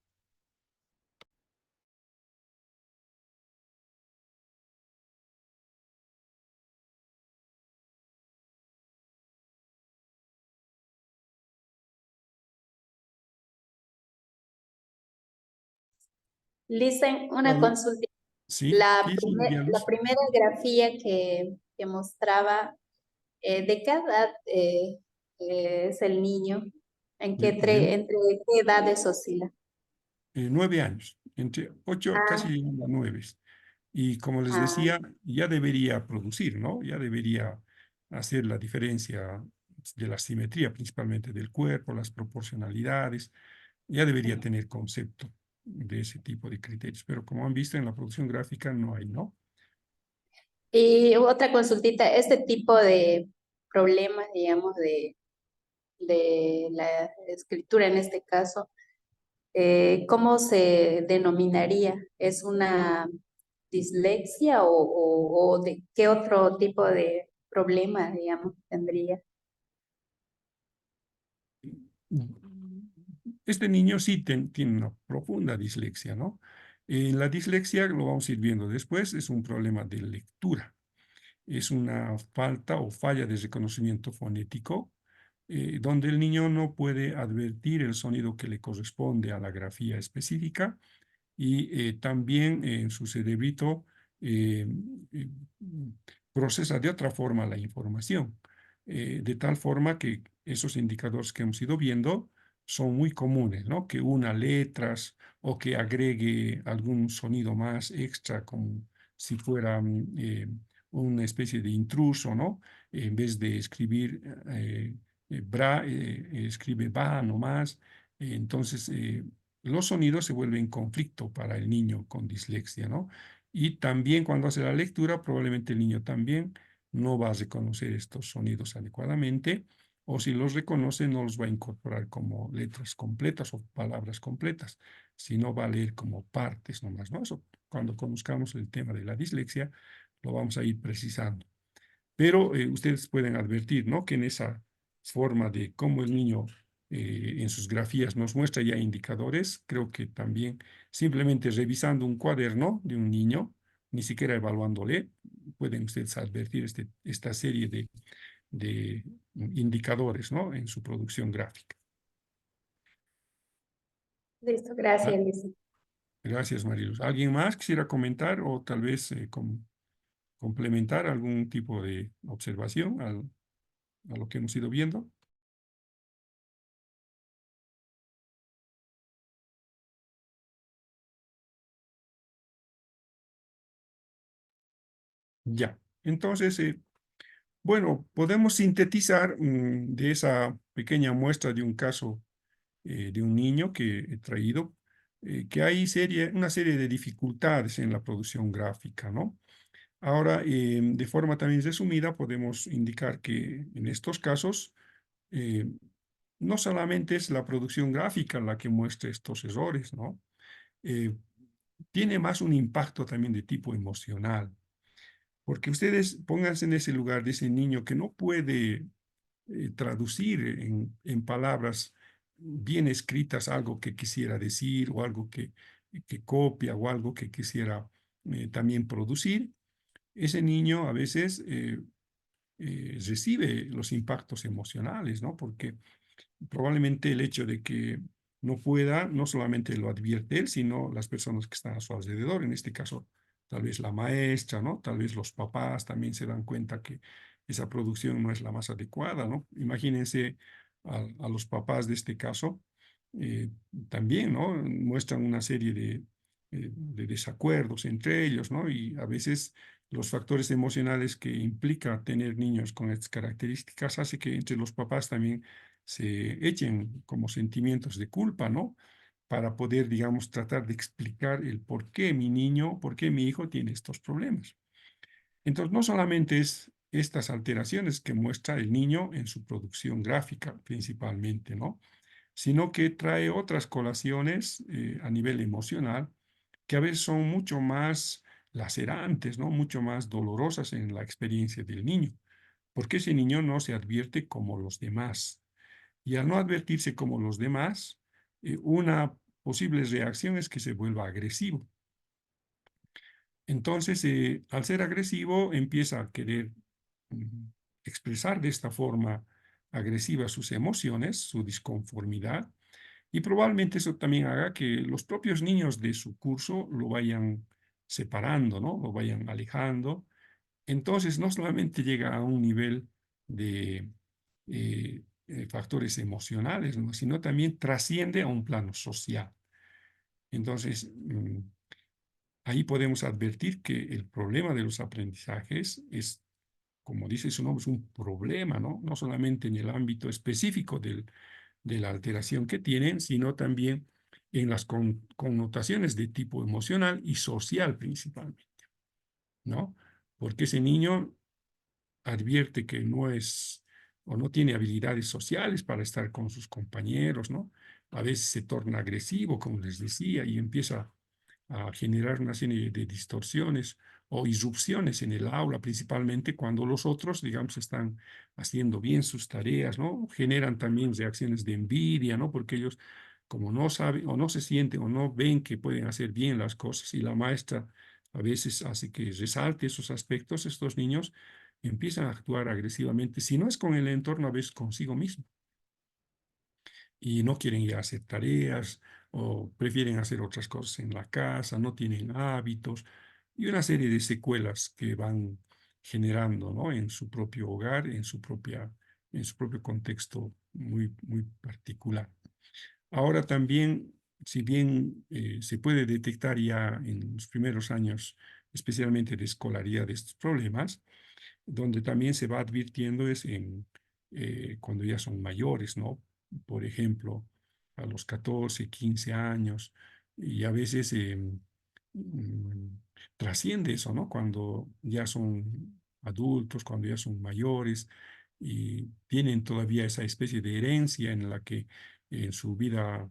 Licen, una Aló. consulta. Sí, La, sí, sí, María la Luz. primera grafía que mostraba, ¿de qué edad es el niño? ¿Entre qué edades oscila? 9 años, entre 8, casi Ah, llegando a 9. Y como les ah, decía, ya debería producir, ¿no? Ya debería hacer la diferencia de la simetría, principalmente del cuerpo, las proporcionalidades, ya debería tener concepto de ese tipo de criterios. Pero como han visto en la producción gráfica no hay, ¿no? y otra consultita, este tipo de problemas, digamos, de la escritura en este caso, ¿cómo se denominaría? ¿Es una dislexia o de qué otro tipo de problema, digamos, tendría? Este niño sí tiene una profunda dislexia, ¿no? La dislexia, lo vamos a ir viendo después, es un problema de lectura. Es una falta o falla de reconocimiento fonético, donde el niño no puede advertir el sonido que le corresponde a la grafía específica y también en su cerebrito eh, eh, procesa de otra forma la información, de tal forma que esos indicadores que hemos ido viendo son muy comunes, ¿no? Que una letras o que agregue algún sonido más extra, como si fuera una especie de intruso, ¿no? En vez de escribir bra, escribe ba nomás. Entonces, los sonidos se vuelven conflicto para el niño con dislexia, ¿no? Y también cuando hace la lectura, probablemente el niño también no va a reconocer estos sonidos adecuadamente, o si los reconoce, no los va a incorporar como letras completas o palabras completas, sino va a leer como partes nomás, ¿no? Eso, cuando conozcamos el tema de la dislexia, lo vamos a ir precisando. Pero ustedes pueden advertir, ¿no? Que en esa forma de cómo el niño en sus grafías nos muestra ya indicadores, creo que también simplemente revisando un cuaderno de un niño, ni siquiera evaluándole, pueden ustedes advertir esta serie de indicadores, ¿no? En su producción gráfica. Listo, Ah, gracias, Lisa. gracias, Mariluz. ¿Alguien más quisiera comentar o tal vez complementar algún tipo de observación a lo que hemos ido viendo? Ya, entonces, bueno, podemos sintetizar de esa pequeña muestra de un caso de un niño que he traído, que hay una serie de dificultades en la producción gráfica, ¿no? Ahora, de forma también resumida, podemos indicar que en estos casos no solamente es la producción gráfica la que muestra estos errores, ¿no? Eh, Tiene más un impacto también de tipo emocional, porque ustedes pónganse en ese lugar de ese niño que no puede traducir en palabras bien escritas algo que quisiera decir o algo que copia o algo que quisiera también producir. Ese niño a veces recibe los impactos emocionales, ¿no? Porque probablemente el hecho de que no pueda, no solamente lo advierte él, sino las personas que están a su alrededor, en este caso, tal vez la maestra, ¿no? Tal vez los papás también se dan cuenta que esa producción no es la más adecuada, ¿no? Imagínense a los papás de este caso, eh, también, ¿no? Muestran una serie de desacuerdos entre ellos, ¿no? Y a veces los factores emocionales que implica tener niños con estas características hace que entre los papás también se echen como sentimientos de culpa, ¿no? Para poder, digamos, tratar de explicar el por qué mi niño, por qué mi hijo tiene estos problemas. Entonces, no solamente es estas alteraciones que muestra el niño en su producción gráfica principalmente, ¿no? Sino que trae otras colaciones a nivel emocional que a veces son mucho más lacerantes, ¿no? Mucho más dolorosas en la experiencia del niño, porque ese niño no se advierte como los demás. Y al no advertirse como los demás, una posible reacción es que se vuelva agresivo. Entonces, al ser agresivo, empieza a querer mm, expresar de esta forma agresiva sus emociones, su disconformidad, y probablemente eso también haga que los propios niños de su curso lo vayan separando, ¿no? Lo vayan alejando. Entonces, no solamente llega a un nivel de factores emocionales, ¿no? Sino también trasciende a un plano social. Entonces, ahí podemos advertir que el problema de los aprendizajes es, como dice su nombre, es un problema, ¿no? No solamente en el ámbito específico de la alteración que tienen, sino también en las connotaciones de tipo emocional y social principalmente, ¿no? Porque ese niño advierte que no es o no tiene habilidades sociales para estar con sus compañeros, ¿no? A veces se torna agresivo, como les decía, y empieza a generar una serie de distorsiones o irrupciones en el aula, principalmente cuando los otros, digamos, están haciendo bien sus tareas, ¿no? Generan también reacciones de envidia, ¿no? Porque ellos, como no saben o no se sienten o no ven que pueden hacer bien las cosas y la maestra a veces hace que resalte esos aspectos, estos niños empiezan a actuar agresivamente, si no es con el entorno, a veces consigo mismo y no quieren ir a hacer tareas o prefieren hacer otras cosas en la casa, no tienen hábitos y una serie de secuelas que van generando, ¿no? En su propio hogar, en su propio contexto muy particular. Ahora también, si bien se puede detectar ya en los primeros años, especialmente de escolaridad, de estos problemas, donde también se va advirtiendo es en cuando ya son mayores, ¿no? Por ejemplo, a los 14, 15 años, y a veces mm, trasciende eso, ¿no? Cuando ya son adultos, cuando ya son mayores y tienen todavía esa especie de herencia en la que en su vida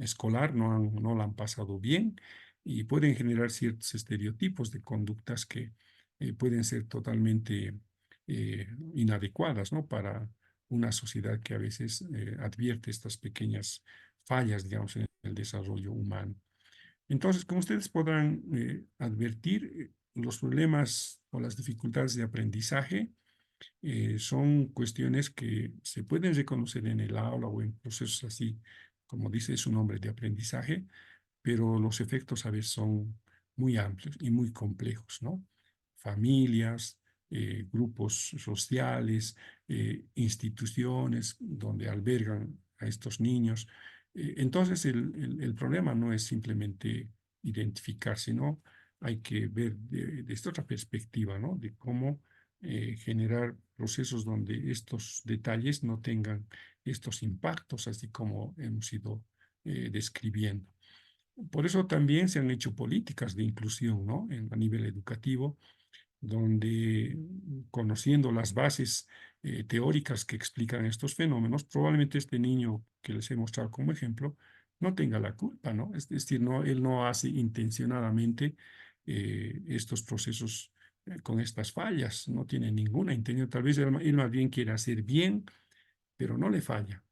escolar no la han pasado bien y pueden generar ciertos estereotipos de conductas que pueden ser totalmente inadecuadas, ¿no? Para una sociedad que a veces advierte estas pequeñas fallas, digamos, en el desarrollo humano. Entonces, como ustedes podrán advertir, los problemas o las dificultades de aprendizaje son cuestiones que se pueden reconocer en el aula o en procesos así, como dice su nombre, de aprendizaje, pero los efectos a veces son muy amplios y muy complejos, ¿no? Familias, grupos sociales, instituciones donde albergan a estos niños. Entonces, el problema no es simplemente identificar, sino hay que ver de esta otra perspectiva, ¿no? De cómo generar procesos donde estos detalles no tengan estos impactos, así como hemos ido describiendo. Por eso también se han hecho políticas de inclusión, ¿no? A nivel educativo, donde conociendo las bases teóricas que explican estos fenómenos, probablemente este niño que les he mostrado como ejemplo no tenga la culpa, ¿no? Es decir, él no hace intencionadamente estos procesos con estas fallas, no tiene ninguna intención, tal vez él más bien quiere hacer bien, pero no le falla.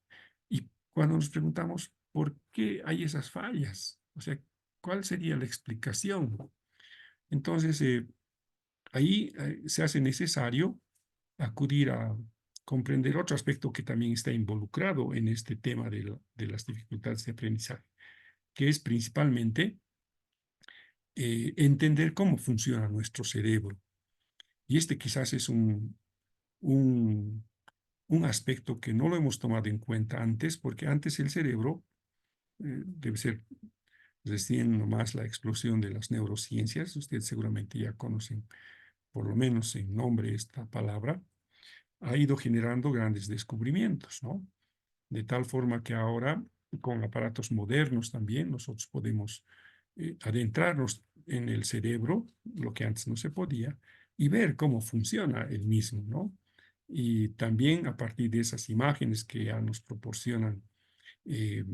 Y cuando nos preguntamos por qué hay esas fallas, o sea, ¿cuál sería la explicación? Entonces, ahí se hace necesario acudir a comprender otro aspecto que también está involucrado en este tema de las dificultades de aprendizaje, que es principalmente entender cómo funciona nuestro cerebro. Y este quizás es un aspecto que no lo hemos tomado en cuenta antes, porque antes el cerebro debe ser recién nomás la explosión de las neurociencias. Ustedes seguramente ya conocen, por lo menos en nombre, esta palabra. Ha ido generando grandes descubrimientos, ¿no? De tal forma que ahora, con aparatos modernos también, nosotros podemos adentrarnos en el cerebro, lo que antes no se podía, y ver cómo funciona el mismo, ¿no? Y también a partir de esas imágenes que ya nos proporcionan eh,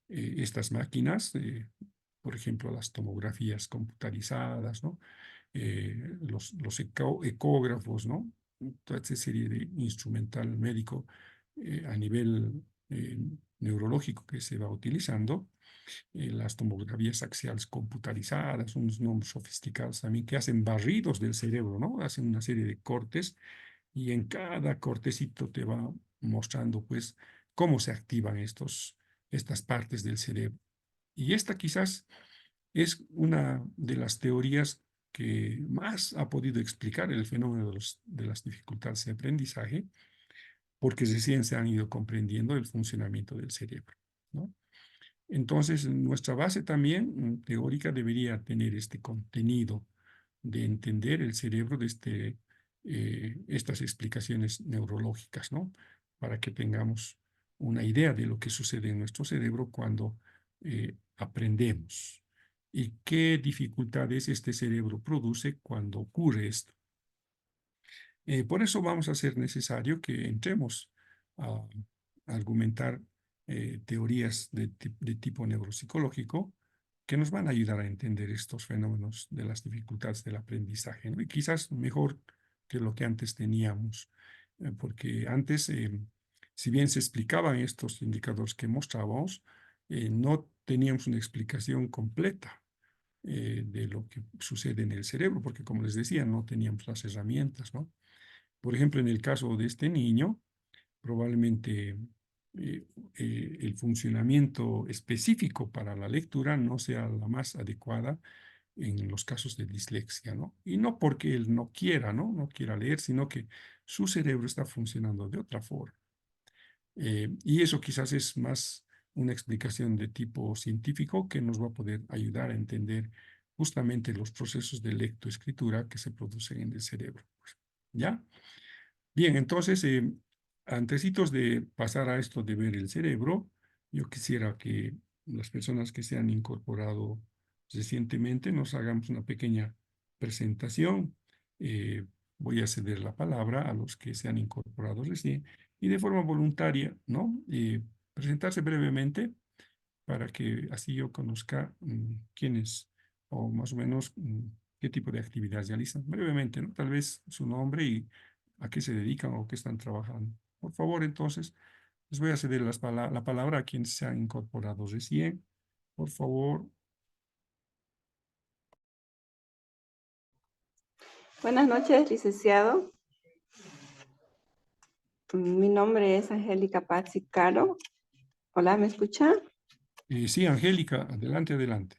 estas máquinas, por ejemplo, las tomografías computarizadas, ¿no? Los ecógrafos, ¿no? Toda esa serie de instrumental médico a nivel neurológico que se va utilizando, las tomografías axiales computarizadas, unos nombres sofisticados también que hacen barridos del cerebro, ¿no? Hacen una serie de cortes y en cada cortecito te va mostrando, pues, cómo se activan estas partes del cerebro. Y esta quizás es una de las teorías que más ha podido explicar el fenómeno de las dificultades de aprendizaje, porque recién se han ido comprendiendo el funcionamiento del cerebro, ¿no? Entonces, nuestra base también teórica debería tener este contenido de entender el cerebro desde estas explicaciones neurológicas, ¿no? Para que tengamos una idea de lo que sucede en nuestro cerebro cuando aprendemos y qué dificultades este cerebro produce cuando ocurre esto. Por eso vamos a hacer necesario que entremos a argumentar teorías de tipo neuropsicológico que nos van a ayudar a entender estos fenómenos de las dificultades del aprendizaje, ¿no? Y quizás mejor que lo que antes teníamos, porque antes, si bien se explicaban estos indicadores que mostrábamos, no teníamos una explicación completa de lo que sucede en el cerebro, porque como les decía, no teníamos las herramientas, ¿no? Por ejemplo, en el caso de este niño, probablemente el funcionamiento específico para la lectura no sea la más adecuada en los casos de dislexia, ¿no? Y no porque él no quiera, ¿no? No quiera leer, sino que su cerebro está funcionando de otra forma. Y eso quizás es más una explicación de tipo científico que nos va a poder ayudar a entender justamente los procesos de lectoescritura que se producen en el cerebro. ¿Ya? Bien, entonces, antecitos de pasar a esto de ver el cerebro, yo quisiera que las personas que se han incorporado recientemente nos hagamos una pequeña presentación. Voy a ceder la palabra a los que se han incorporado recién y de forma voluntaria, ¿no? Presentarse brevemente para que así yo conozca quiénes o más o menos qué tipo de actividades realizan. Brevemente, ¿no? Tal vez su nombre y a qué se dedican o qué están trabajando. Por favor, entonces, les voy a ceder la palabra a quienes se han incorporado recién. Por favor. Buenas noches, licenciado. Mi nombre es Angélica Pazzi Caro. Hola, ¿me escucha? Sí, Angélica, adelante, adelante.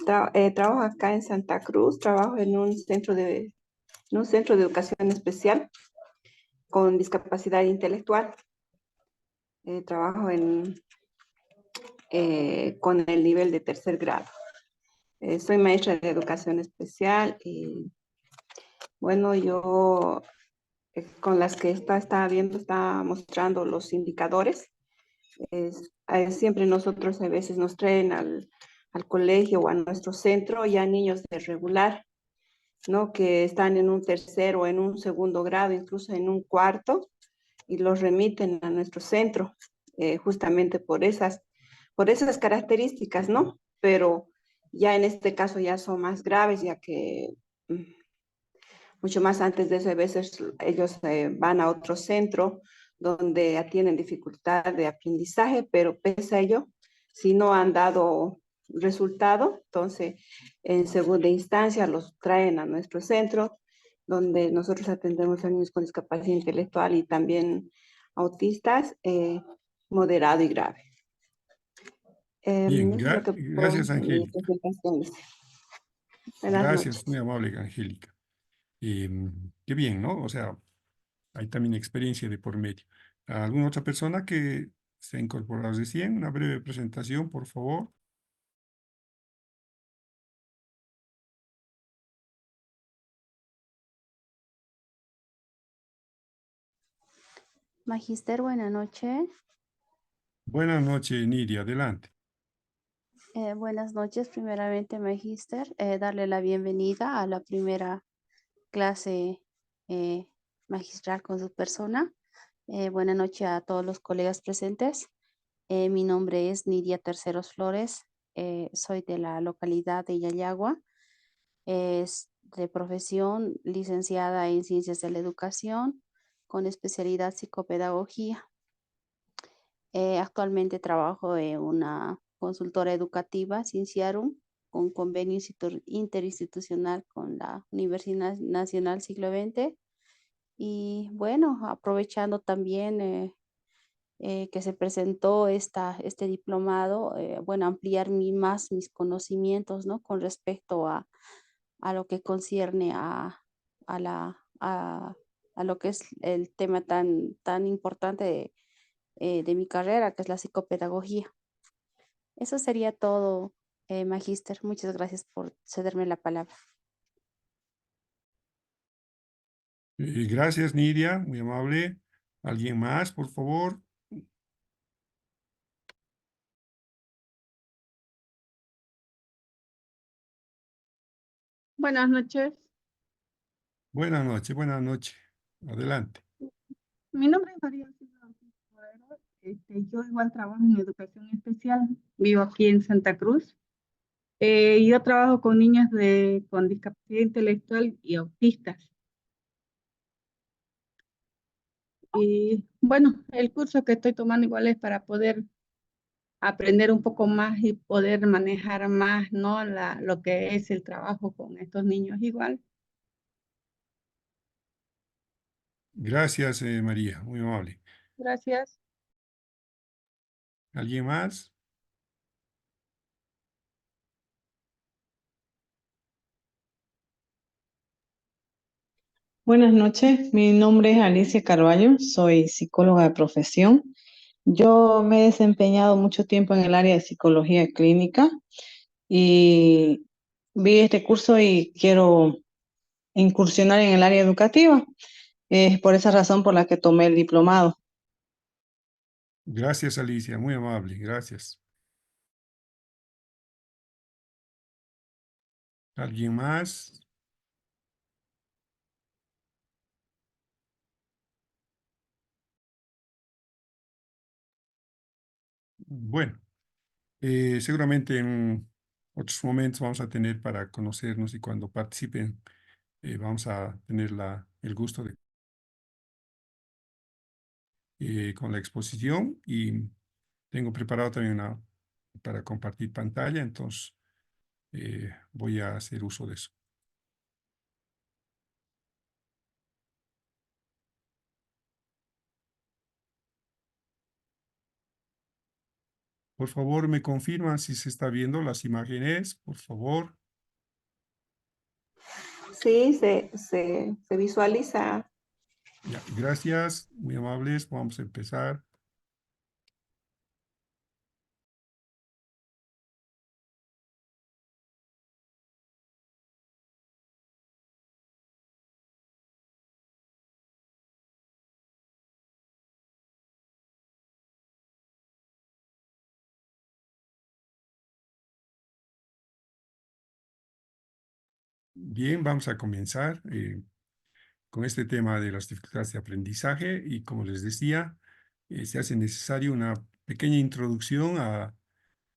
Trabajo acá en Santa Cruz, trabajo en un centro de educación especial con discapacidad intelectual. Trabajo con el nivel de tercer grado. Soy maestra de educación especial y bueno, yo con las que está mostrando los indicadores. Siempre nosotros a veces nos traen al colegio o a nuestro centro ya niños de regular ¿no? Que están en un tercer o en un segundo grado, incluso en un cuarto, y los remiten a nuestro centro, justamente por esas características, ¿no? Pero ya en este caso ya son más graves, ya que mucho más antes de eso, a veces ellos van a otro centro donde tienen dificultad de aprendizaje, pero pese a ello, si no han dado resultado, entonces en segunda instancia los traen a nuestro centro, donde nosotros atendemos a niños con discapacidad intelectual y también autistas, moderado y grave. Bien, Eso es lo que puedo gracias, en mi Angélica. presentación. Buenas Gracias, noches. muy amable, Angélica. Qué bien, ¿no? O sea, hay también experiencia de por medio. ¿Alguna otra persona que se ha incorporado recién? Una breve presentación, por favor. Magister, buenas noches. Buenas noches, Nidia, adelante. Buenas noches, primeramente, Magister. Darle la bienvenida a la primera clase magistral con su persona. Buenas noches a todos los colegas presentes. Mi nombre es Nidia Terceros Flores. Soy de la localidad de Yayagua. Es de profesión licenciada en Ciencias de la Educación con especialidad psicopedagogía. Actualmente trabajo en una consultora educativa, Cinciarum, con convenio interinstitucional con la Universidad Nacional Siglo XX. Y bueno, aprovechando también que se presentó este diplomado, bueno, ampliar más mis conocimientos, ¿no? Con respecto a lo que concierne a a lo que es el tema tan importante de mi carrera, que es la psicopedagogía. Eso sería todo, Magíster. Muchas gracias por cederme la palabra. Gracias, Nidia, muy amable. ¿Alguien más, por favor? Buenas noches. Buenas noches, buenas noches. Adelante. Mi nombre es María Silva Cordero. Yo igual trabajo en educación especial. Vivo aquí en Santa Cruz. Yo trabajo con niños con discapacidad intelectual y autistas. Y bueno, el curso que estoy tomando igual es para poder aprender un poco más y poder manejar más, ¿no? Lo que es el trabajo con estos niños igual. Gracias, María, muy amable. Gracias. ¿Alguien más? Buenas noches, mi nombre es Alicia Carballo, soy psicóloga de profesión. Yo me he desempeñado mucho tiempo en el área de psicología clínica y vi este curso y quiero incursionar en el área educativa. Es por esa razón por la que tomé el diplomado. Gracias, Alicia, muy amable, gracias. ¿Alguien más? Bueno, seguramente en otros momentos vamos a tener para conocernos y cuando participen vamos a tener el gusto de con la exposición y tengo preparado también una para compartir pantalla, entonces voy a hacer uso de eso. Por favor, me confirman si se está viendo las imágenes, por favor. Sí, se visualiza. Ya, gracias, muy amables. Vamos a empezar. Bien, vamos a comenzar con este tema de las dificultades de aprendizaje y como les decía, se hace necesario una pequeña introducción a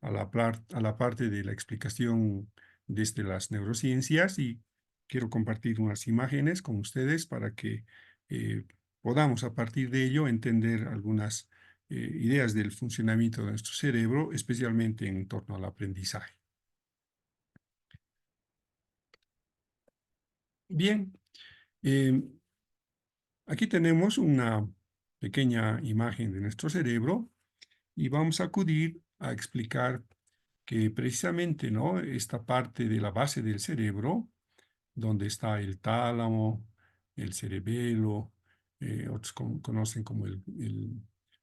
la parte de la explicación desde las neurociencias y quiero compartir unas imágenes con ustedes para que podamos a partir de ello entender algunas ideas del funcionamiento de nuestro cerebro, especialmente en torno al aprendizaje. Bien, aquí tenemos una pequeña imagen de nuestro cerebro y vamos a acudir a explicar que precisamente, ¿no?, esta parte de la base del cerebro, donde está el tálamo, el cerebelo, otros conocen como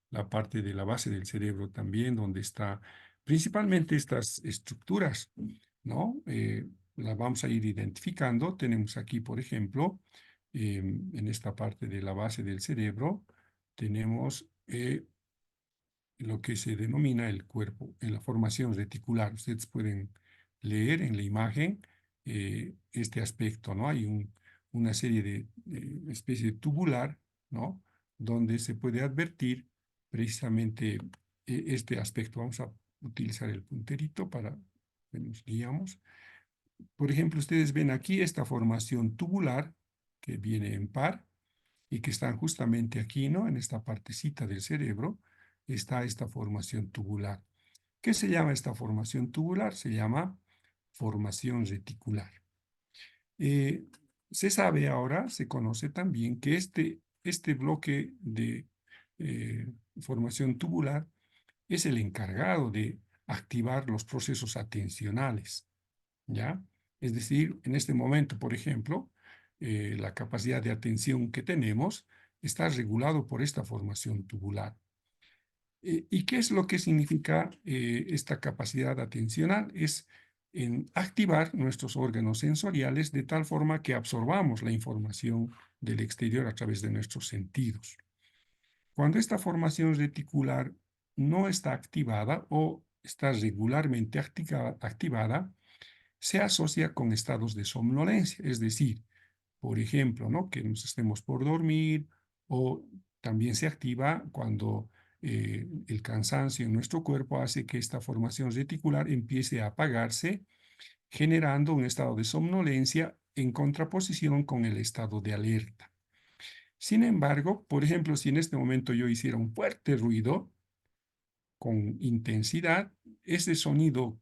la parte de la base del cerebro también, donde está principalmente estas estructuras, ¿no? Las vamos a ir identificando. Tenemos aquí, por ejemplo, en esta parte de la base del cerebro, tenemos lo que se denomina el cuerpo, en la formación reticular. Ustedes pueden leer en la imagen este aspecto, ¿no? Hay una serie de especie de tubular, ¿no?, donde se puede advertir precisamente este aspecto. Vamos a utilizar el punterito para que nos guiamos. Por ejemplo, ustedes ven aquí esta formación tubular que viene en par y que están justamente aquí, ¿no?, en esta partecita del cerebro, está esta formación tubular. ¿Qué se llama esta formación tubular? Se llama formación reticular. Se sabe ahora, se conoce también que este bloque de formación tubular es el encargado de activar los procesos atencionales, ¿ya? Es decir, en este momento, por ejemplo, la capacidad de atención que tenemos está regulado por esta formación tubular. ¿Y qué es lo que significa esta capacidad atencional? Es en activar nuestros órganos sensoriales de tal forma que absorbamos la información del exterior a través de nuestros sentidos. Cuando esta formación reticular no está activada o está regularmente activada, se asocia con estados de somnolencia, es decir, por ejemplo, ¿no?, que nos estemos por dormir, o también se activa cuando el cansancio en nuestro cuerpo hace que esta formación reticular empiece a apagarse, generando un estado de somnolencia en contraposición con el estado de alerta. Sin embargo, por ejemplo, si en este momento yo hiciera un fuerte ruido con intensidad, ese sonido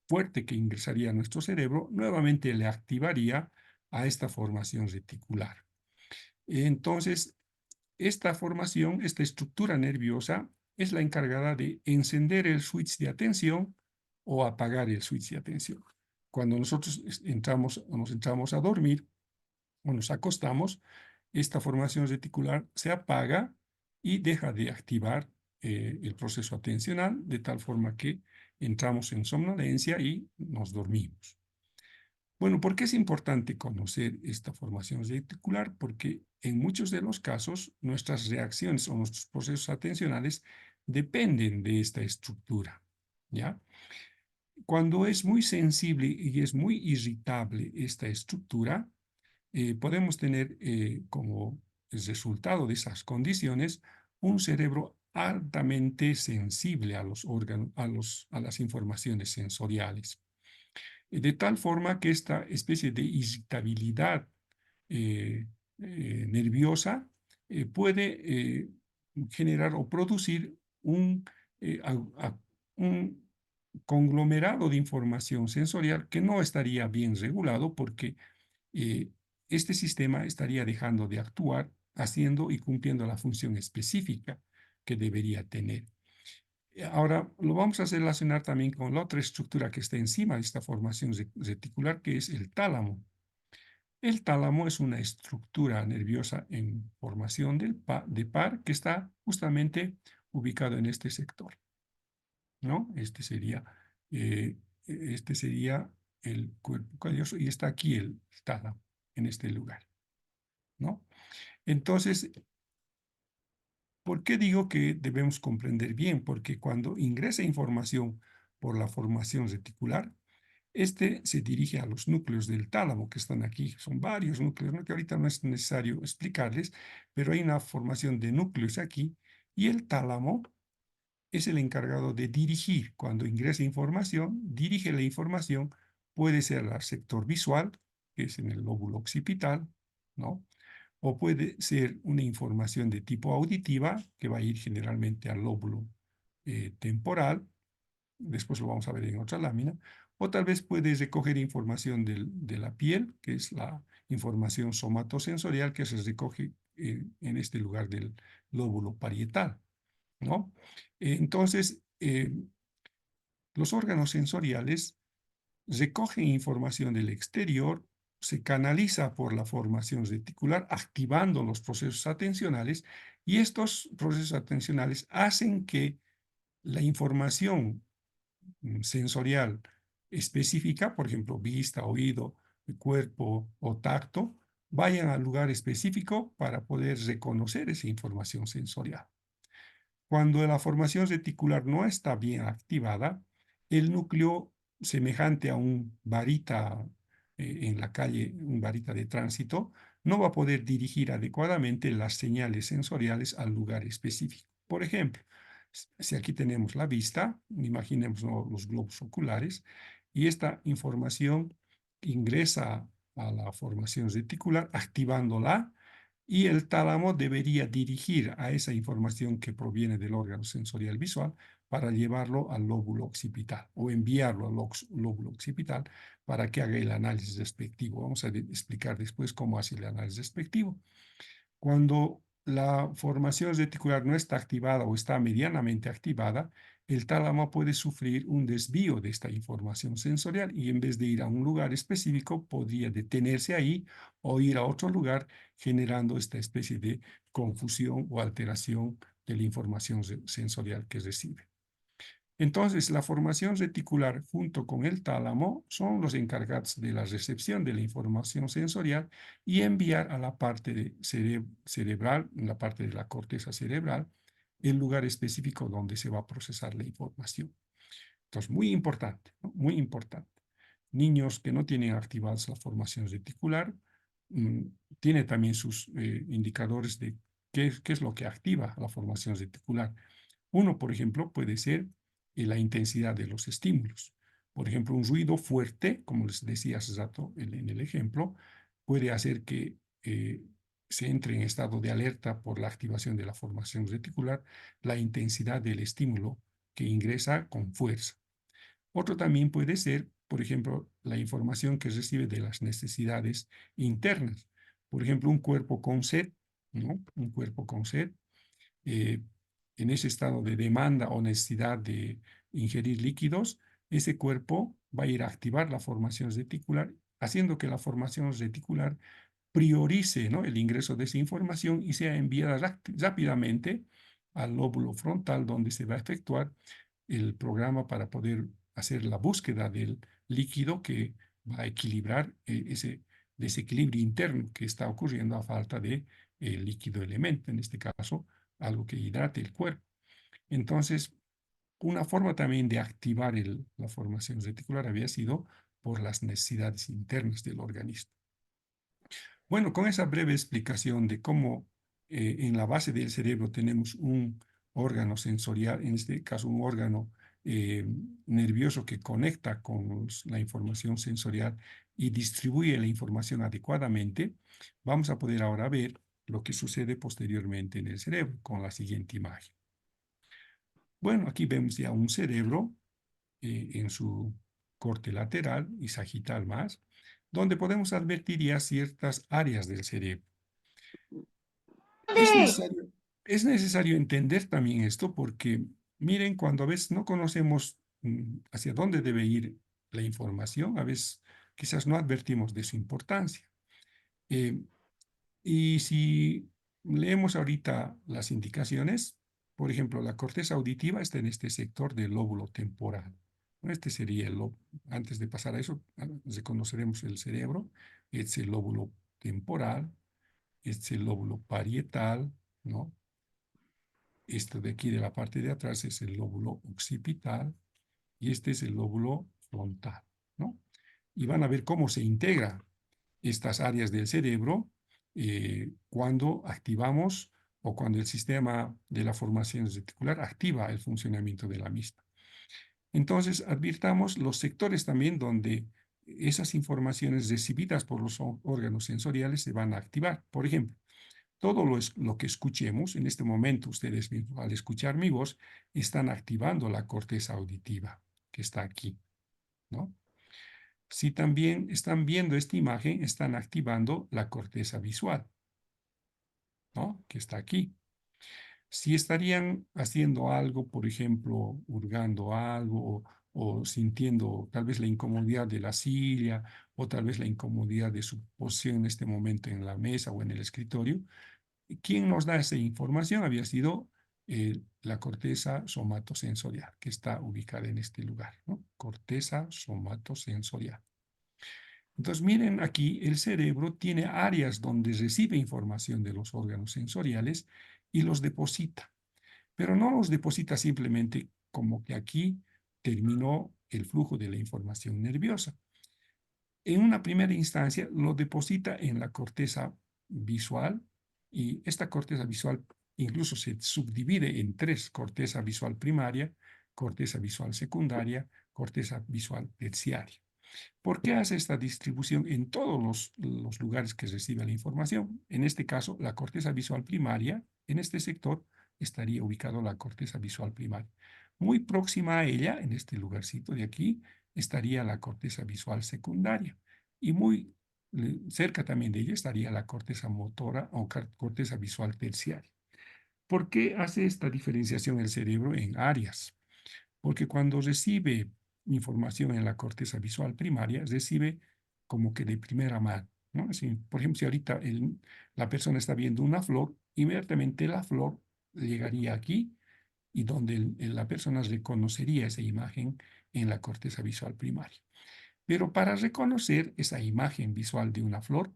fuerte que ingresaría a nuestro cerebro nuevamente le activaría a esta formación reticular. Entonces, esta formación, esta estructura nerviosa, es la encargada de encender el switch de atención o apagar el switch de atención. Cuando nosotros nos entramos a dormir o nos acostamos, esta formación reticular se apaga y deja de activar el proceso atencional de tal forma que entramos en somnolencia y nos dormimos. Bueno, ¿por qué es importante conocer esta formación reticular? Porque en muchos de los casos nuestras reacciones o nuestros procesos atencionales dependen de esta estructura, ¿ya? Cuando es muy sensible y es muy irritable esta estructura, podemos tener como resultado de esas condiciones un cerebro altamente sensible a los órganos, a las informaciones sensoriales. De tal forma que esta especie de irritabilidad nerviosa puede generar o producir un conglomerado de información sensorial que no estaría bien regulado porque este sistema estaría dejando de actuar, haciendo y cumpliendo la función específica que debería tener. Ahora, lo vamos a relacionar también con la otra estructura que está encima de esta formación reticular, que es el tálamo. El tálamo es una estructura nerviosa en formación de par que está justamente ubicado en este sector, ¿no? Este sería el cuerpo calloso y está aquí el tálamo, en este lugar, ¿no? Entonces, ¿por qué digo que debemos comprender bien? Porque cuando ingresa información por la formación reticular, Este se dirige a los núcleos del tálamo que están aquí. Son varios núcleos, ¿no? Que ahorita no es necesario explicarles, pero hay una formación de núcleos aquí y el tálamo es el encargado de dirigir. Cuando ingresa información, dirige la información, puede ser al sector visual, que es en el lóbulo occipital, ¿no? O puede ser una información de tipo auditiva, que va a ir generalmente al lóbulo temporal, después lo vamos a ver en otra lámina, o tal vez puede recoger información de la piel, que es la información somatosensorial que se recoge en este lugar del lóbulo parietal, ¿no? Entonces, los órganos sensoriales recogen información del exterior, se canaliza por la formación reticular, activando los procesos atencionales, y estos procesos atencionales hacen que la información sensorial específica, por ejemplo, vista, oído, cuerpo o tacto, vayan al lugar específico para poder reconocer esa información sensorial. Cuando la formación reticular no está bien activada, el núcleo semejante a un varita en la calle, un varita de tránsito, no va a poder dirigir adecuadamente las señales sensoriales al lugar específico. Por ejemplo, si aquí tenemos la vista, imaginemos los globos oculares, y esta información ingresa a la formación reticular activándola, y el tálamo debería dirigir a esa información que proviene del órgano sensorial visual para llevarlo al lóbulo occipital o enviarlo al lóbulo occipital para que haga el análisis respectivo. Vamos a explicar después cómo hace el análisis respectivo. Cuando la formación reticular no está activada o está medianamente activada, el tálamo puede sufrir un desvío de esta información sensorial y en vez de ir a un lugar específico, podría detenerse ahí o ir a otro lugar, generando esta especie de confusión o alteración de la información sensorial que recibe. Entonces, la formación reticular junto con el tálamo son los encargados de la recepción de la información sensorial y enviar a la parte cerebral, en la parte de la corteza cerebral, el lugar específico donde se va a procesar la información. Entonces, muy importante, ¿no? Muy importante. Niños que no tienen activadas la formación reticular, tiene también sus indicadores de qué es lo que activa la formación reticular. Uno, por ejemplo, puede ser la intensidad de los estímulos. Por ejemplo, un ruido fuerte, como les decía hace rato en el ejemplo, puede hacer que se entre en estado de alerta por la activación de la formación reticular, la intensidad del estímulo que ingresa con fuerza. Otro también puede ser, por ejemplo, la información que recibe de las necesidades internas. Por ejemplo, un cuerpo con sed, ¿no? Un cuerpo con sed, en ese estado de demanda o necesidad de ingerir líquidos, ese cuerpo va a ir a activar la formación reticular, haciendo que la formación reticular priorice, ¿no?, el ingreso de esa información y sea enviada rápidamente al lóbulo frontal, donde se va a efectuar el programa para poder hacer la búsqueda del líquido que va a equilibrar ese desequilibrio interno que está ocurriendo a falta de líquido elemento, en este caso, algo que hidrate el cuerpo. Entonces, una forma también de activar la formación reticular había sido por las necesidades internas del organismo. Bueno, con esa breve explicación de cómo en la base del cerebro tenemos un órgano sensorial, en este caso un órgano nervioso que conecta con la información sensorial y distribuye la información adecuadamente, vamos a poder ahora ver lo que sucede posteriormente en el cerebro con la siguiente imagen. Bueno, aquí vemos ya un cerebro en su corte lateral y sagital más, donde podemos advertir ya ciertas áreas del cerebro. Es necesario entender también esto porque, miren, cuando a veces no conocemos hacia dónde debe ir la información, a veces quizás no advertimos de su importancia. Y si leemos ahorita las indicaciones, por ejemplo, la corteza auditiva está en este sector del lóbulo temporal. Este sería el lóbulo. Antes de pasar a eso, reconoceremos el cerebro. Este es el lóbulo temporal, este es el lóbulo parietal, ¿no? Esto de aquí de la parte de atrás es el lóbulo occipital y este es el lóbulo frontal. ¿no? Y van a ver cómo se integra estas áreas del cerebro cuando activamos o cuando el sistema de la formación reticular activa el funcionamiento de la misma. Entonces, advirtamos los sectores también donde esas informaciones recibidas por los órganos sensoriales se van a activar. Por ejemplo, todo lo que escuchemos, en este momento ustedes mismos, al escuchar mi voz, están activando la corteza auditiva que está aquí, ¿no? Si también están viendo esta imagen, están activando la corteza visual, ¿no? Que está aquí. Si estarían haciendo algo, por ejemplo, hurgando algo o sintiendo tal vez la incomodidad de la silla o tal vez la incomodidad de su posición en este momento en la mesa o en el escritorio, ¿quién nos da esa información? Había sido la corteza somatosensorial, que está ubicada en este lugar, ¿no? Corteza somatosensorial. Entonces, miren aquí, el cerebro tiene áreas donde recibe información de los órganos sensoriales y los deposita, pero no los deposita simplemente como que aquí terminó el flujo de la información nerviosa. En una primera instancia lo deposita en la corteza visual y esta corteza visual incluso se subdivide en tres: corteza visual primaria, corteza visual secundaria, corteza visual terciaria. ¿Por qué hace esta distribución en todos los lugares que recibe la información? En este caso, la corteza visual primaria, en este sector estaría ubicado la corteza visual primaria. Muy próxima a ella, en este lugarcito de aquí, estaría la corteza visual secundaria. Y muy cerca también de ella estaría la corteza motora o corteza visual terciaria. ¿Por qué hace esta diferenciación el cerebro en áreas? Porque cuando recibe información en la corteza visual primaria, recibe como que de primera mano, ¿no? Así, por ejemplo, si ahorita la persona está viendo una flor, inmediatamente la flor llegaría aquí y donde la persona reconocería esa imagen en la corteza visual primaria. Pero para reconocer esa imagen visual de una flor,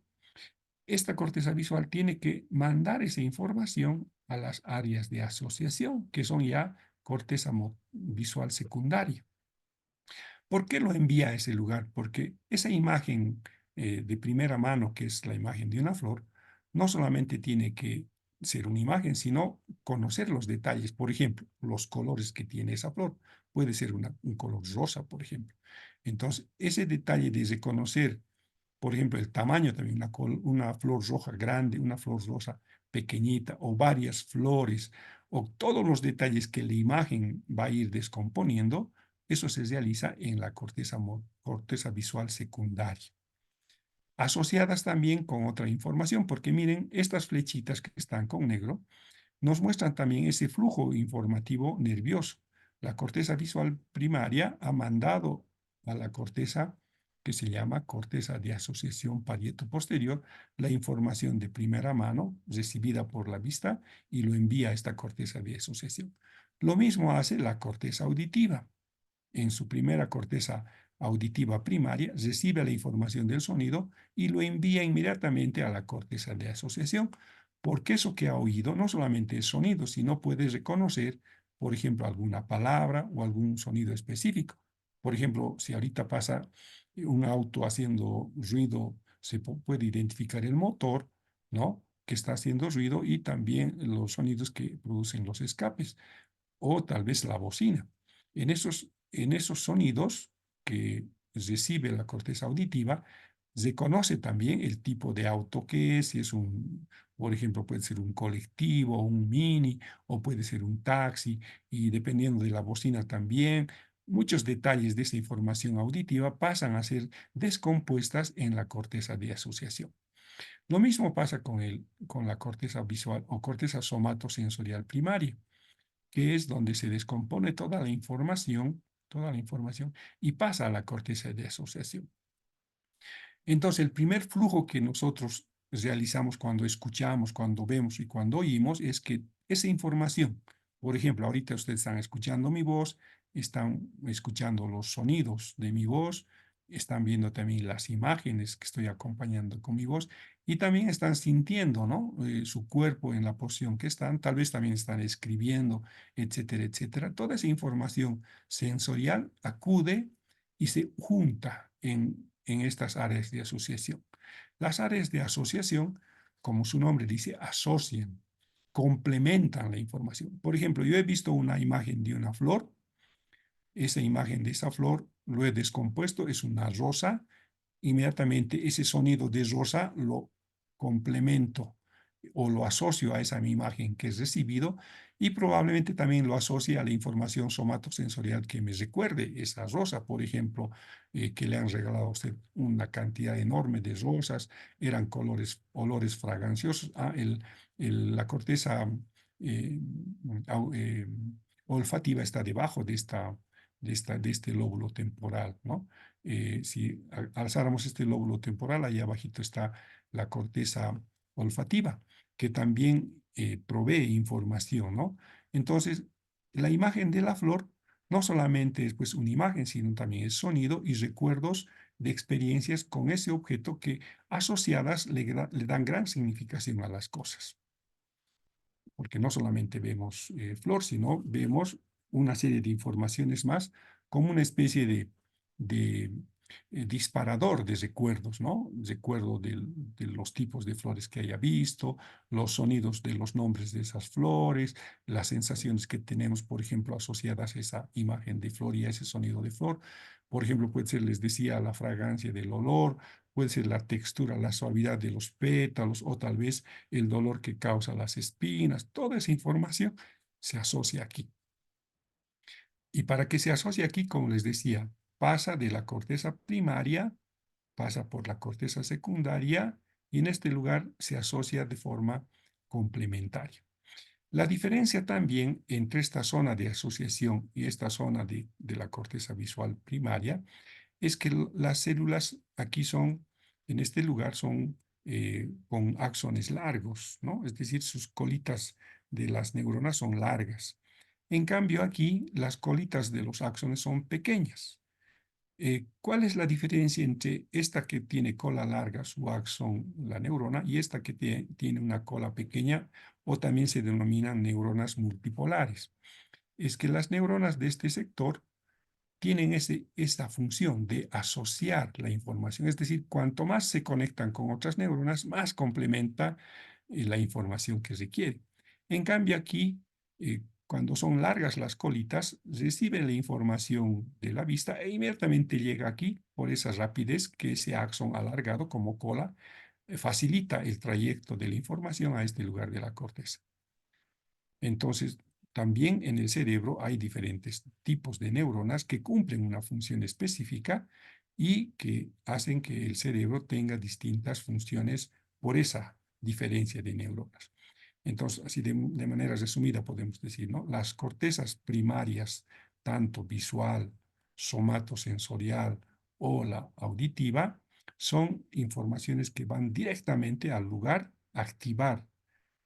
esta corteza visual tiene que mandar esa información a las áreas de asociación, que son ya corteza visual secundaria. ¿Por qué lo envía a ese lugar? Porque esa imagen de primera mano, que es la imagen de una flor, no solamente tiene que ser una imagen, sino conocer los detalles. Por ejemplo, los colores que tiene esa flor. Puede ser un color rosa, por ejemplo. Entonces, ese detalle de reconocer, por ejemplo, el tamaño también, una flor roja grande, una flor rosa pequeñita, o varias flores, o todos los detalles que la imagen va a ir descomponiendo, eso se realiza en la corteza visual secundaria. Asociadas también con otra información, porque miren, estas flechitas que están con negro nos muestran también ese flujo informativo nervioso. La corteza visual primaria ha mandado a la corteza que se llama corteza de asociación parieto-posterior la información de primera mano recibida por la vista y lo envía a esta corteza de asociación. Lo mismo hace la corteza auditiva. En su primera corteza auditiva primaria recibe la información del sonido y lo envía inmediatamente a la corteza de asociación, porque eso que ha oído no solamente es sonido, sino puede reconocer, por ejemplo, alguna palabra o algún sonido específico. Por ejemplo, si ahorita pasa un auto haciendo ruido, se puede identificar el motor, ¿no?, que está haciendo ruido, y también los sonidos que producen los escapes, o tal vez la bocina. En esos sonidos que recibe la corteza auditiva, se conoce también el tipo de auto que es, si es por ejemplo, puede ser un colectivo, un mini, o puede ser un taxi, y dependiendo de la bocina también, muchos detalles de esa información auditiva pasan a ser descompuestas en la corteza de asociación. Lo mismo pasa con la corteza visual o corteza somatosensorial primaria, que es donde se descompone toda la información y pasa a la corteza de asociación. Entonces, el primer flujo que nosotros realizamos cuando escuchamos, cuando vemos y cuando oímos es que esa información, por ejemplo, ahorita ustedes están escuchando mi voz, están escuchando los sonidos de mi voz, están viendo también las imágenes que estoy acompañando con mi voz, y también están sintiendo, ¿no?, su cuerpo en la posición que están, tal vez también están escribiendo, etcétera, etcétera. Toda esa información sensorial acude y se junta en estas áreas de asociación. Las áreas de asociación, como su nombre dice, asocian, complementan la información. Por ejemplo, yo he visto una imagen de una flor. Esa imagen de esa flor lo he descompuesto, es una rosa. Inmediatamente ese sonido de rosa lo complemento o lo asocio a esa imagen que he recibido y probablemente también lo asocie a la información somatosensorial que me recuerde esa rosa, por ejemplo, que le han regalado a usted una cantidad enorme de rosas, eran olores fraganciosos. La corteza eh, eh, olfativa está debajo de este lóbulo temporal, ¿no? Si alzáramos este lóbulo temporal, ahí abajito está la corteza olfativa, que también provee información, ¿no? Entonces, la imagen de la flor no solamente es pues una imagen, sino también es sonido y recuerdos de experiencias con ese objeto que asociadas le dan gran significación a las cosas. Porque no solamente vemos flor, sino vemos una serie de informaciones más como una especie de disparador de recuerdos, ¿no? Recuerdo de los tipos de flores que haya visto, los sonidos de los nombres de esas flores, las sensaciones que tenemos, por ejemplo, asociadas a esa imagen de flor y a ese sonido de flor. Por ejemplo, puede ser, les decía, la fragancia del olor, puede ser la textura, la suavidad de los pétalos o tal vez el dolor que causa las espinas. Toda esa información se asocia aquí. Y para que se asocie aquí, como les decía, pasa de la corteza primaria, pasa por la corteza secundaria y en este lugar se asocia de forma complementaria. La diferencia también entre esta zona de asociación y esta zona de la corteza visual primaria es que las células aquí son, en este lugar, son con axones largos, ¿no? Es decir, sus colitas de las neuronas son largas. En cambio, aquí las colitas de los axones son pequeñas. ¿Cuál es la diferencia entre esta que tiene cola larga, su axón, la neurona, y esta que tiene una cola pequeña, o también se denominan neuronas multipolares? Es que las neuronas de este sector tienen esta función de asociar la información, es decir, cuanto más se conectan con otras neuronas, más complementa la información que requiere. En cambio, aquí, cuando son largas las colitas, reciben la información de la vista e inmediatamente llega aquí por esa rapidez que ese axón alargado como cola facilita el trayecto de la información a este lugar de la corteza. Entonces, también en el cerebro hay diferentes tipos de neuronas que cumplen una función específica y que hacen que el cerebro tenga distintas funciones por esa diferencia de neuronas. Entonces, así de manera resumida podemos decir, ¿no? Las cortezas primarias, tanto visual, somatosensorial o la auditiva, son informaciones que van directamente al lugar a activar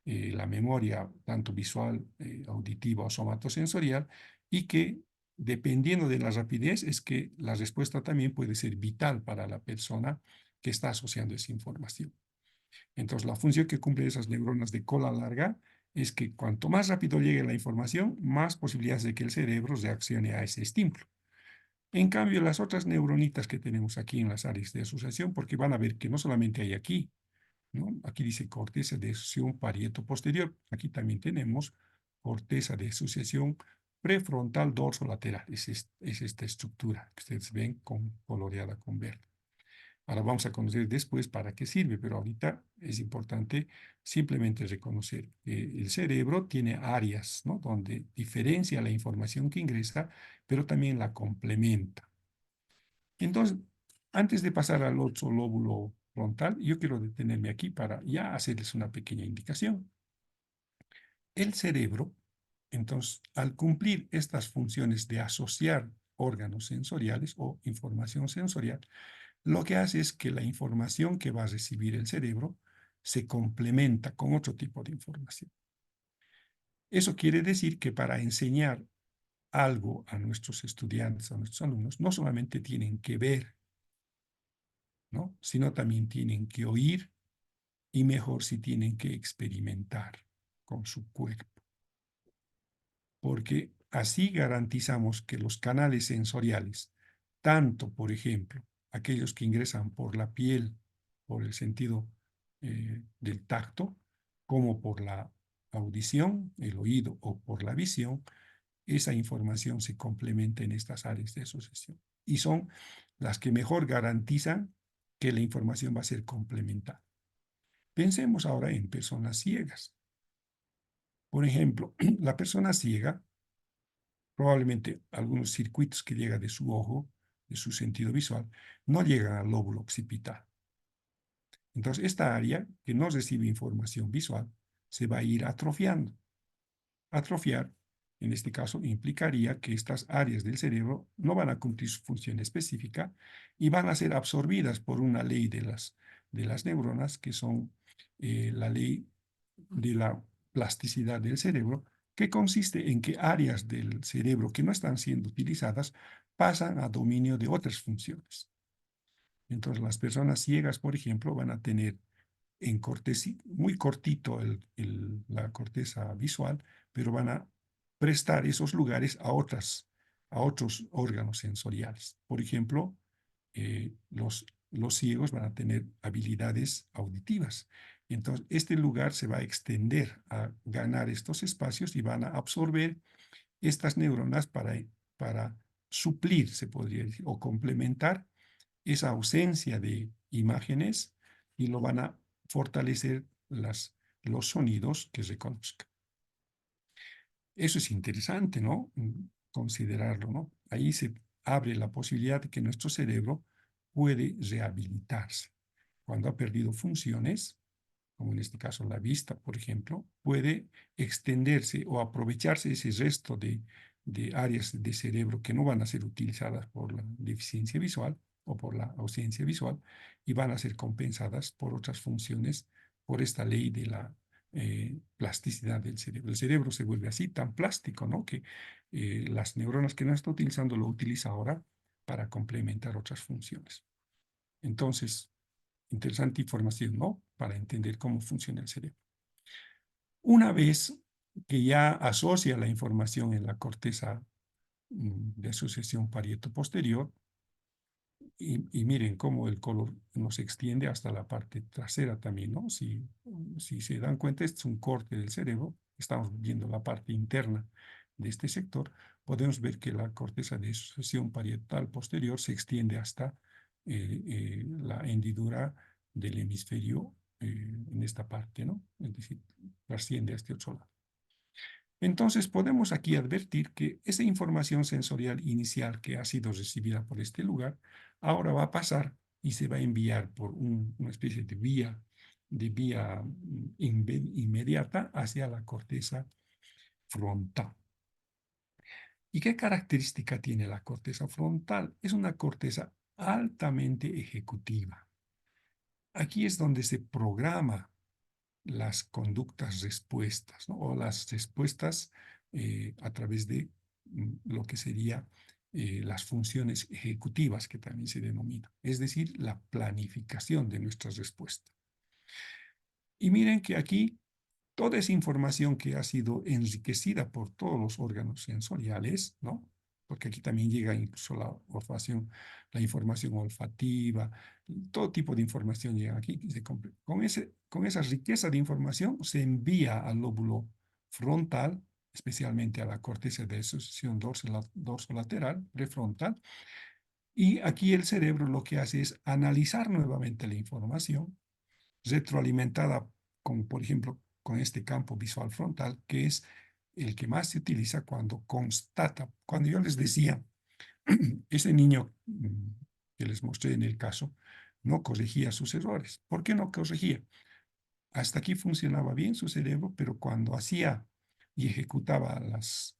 la memoria, tanto visual, auditiva o somatosensorial, y que dependiendo de la rapidez es que la respuesta también puede ser vital para la persona que está asociando esa información. Entonces, la función que cumplen esas neuronas de cola larga es que cuanto más rápido llegue la información, más posibilidades de que el cerebro reaccione a ese estímulo. En cambio, las otras neuronitas que tenemos aquí en las áreas de asociación, porque van a ver que no solamente hay aquí, ¿no? Aquí dice corteza de asociación parieto posterior. Aquí también tenemos corteza de asociación prefrontal dorso lateral. Es esta estructura que ustedes ven coloreada con verde. Ahora vamos a conocer después para qué sirve, pero ahorita es importante simplemente reconocer que el cerebro tiene áreas, ¿no? Donde diferencia la información que ingresa, pero también la complementa. Entonces, antes de pasar al otro lóbulo frontal, yo quiero detenerme aquí para ya hacerles una pequeña indicación. El cerebro, entonces, al cumplir estas funciones de asociar órganos sensoriales o información sensorial, lo que hace es que la información que va a recibir el cerebro se complementa con otro tipo de información. Eso quiere decir que para enseñar algo a nuestros estudiantes, a nuestros alumnos, no solamente tienen que ver, ¿no? Sino también tienen que oír y mejor si tienen que experimentar con su cuerpo. Porque así garantizamos que los canales sensoriales, tanto, por ejemplo, aquellos que ingresan por la piel, por el sentido del tacto, como por la audición, el oído o por la visión, esa información se complementa en estas áreas de asociación. Y son las que mejor garantizan que la información va a ser complementada. Pensemos ahora en personas ciegas. Por ejemplo, la persona ciega, probablemente algunos circuitos que llegan de su ojo, de su sentido visual, no llegan al lóbulo occipital. Entonces, esta área que no recibe información visual se va a ir atrofiando. Atrofiar, en este caso, implicaría que estas áreas del cerebro no van a cumplir su función específica y van a ser absorbidas por una ley de las neuronas, que son la ley de la plasticidad del cerebro, que consiste en que áreas del cerebro que no están siendo utilizadas pasan a dominio de otras funciones. Entonces, las personas ciegas, por ejemplo, van a tener en muy cortito la corteza visual, pero van a prestar esos lugares a otros órganos sensoriales. Por ejemplo, los ciegos van a tener habilidades auditivas. Entonces, este lugar se va a extender a ganar estos espacios y van a absorber estas neuronas para suplir, se podría decir, o complementar esa ausencia de imágenes, y lo van a fortalecer los sonidos que reconozcan. Eso es interesante, ¿no? Considerarlo, ¿no? Ahí se abre la posibilidad de que nuestro cerebro puede rehabilitarse. Cuando ha perdido funciones, como en este caso la vista, por ejemplo, puede extenderse o aprovecharse ese resto de áreas de cerebro que no van a ser utilizadas por la deficiencia visual o por la ausencia visual, y van a ser compensadas por otras funciones, por esta ley de la plasticidad del cerebro. El cerebro se vuelve así, tan plástico, ¿no? Que las neuronas que no está utilizando lo utiliza ahora para complementar otras funciones. Entonces, interesante información, ¿no? Para entender cómo funciona el cerebro. Una vez que ya asocia la información en la corteza de asociación parieto-posterior, y miren cómo el color nos extiende hasta la parte trasera también, ¿no? Si se dan cuenta, este es un corte del cerebro, estamos viendo la parte interna de este sector, podemos ver que la corteza de asociación parietal posterior se extiende hasta la hendidura del hemisferio en esta parte, ¿no? Es decir, trasciende a este otro lado. Entonces, podemos aquí advertir que esa información sensorial inicial que ha sido recibida por este lugar, ahora va a pasar y se va a enviar por una especie de vía inmediata hacia la corteza frontal. ¿Y qué característica tiene la corteza frontal? Es una corteza altamente ejecutiva. Aquí es donde se programa las conductas respuestas, ¿no? O las respuestas a través de lo que sería las funciones ejecutivas, que también se denomina, es decir, la planificación de nuestras respuestas. Y miren que aquí toda esa información que ha sido enriquecida por todos los órganos sensoriales, ¿no? Porque aquí también llega incluso la información olfativa, todo tipo de información llega aquí. Con esa riqueza de información se envía al lóbulo frontal, especialmente a la corteza de asociación dorsolateral, prefrontal, y aquí el cerebro lo que hace es analizar nuevamente la información, retroalimentada con, por ejemplo, con este campo visual frontal, que es el que más se utiliza cuando constata. Cuando yo les decía, ese niño que les mostré en el caso, no corregía sus errores. ¿Por qué no corregía? Hasta aquí funcionaba bien su cerebro, pero cuando hacía y ejecutaba las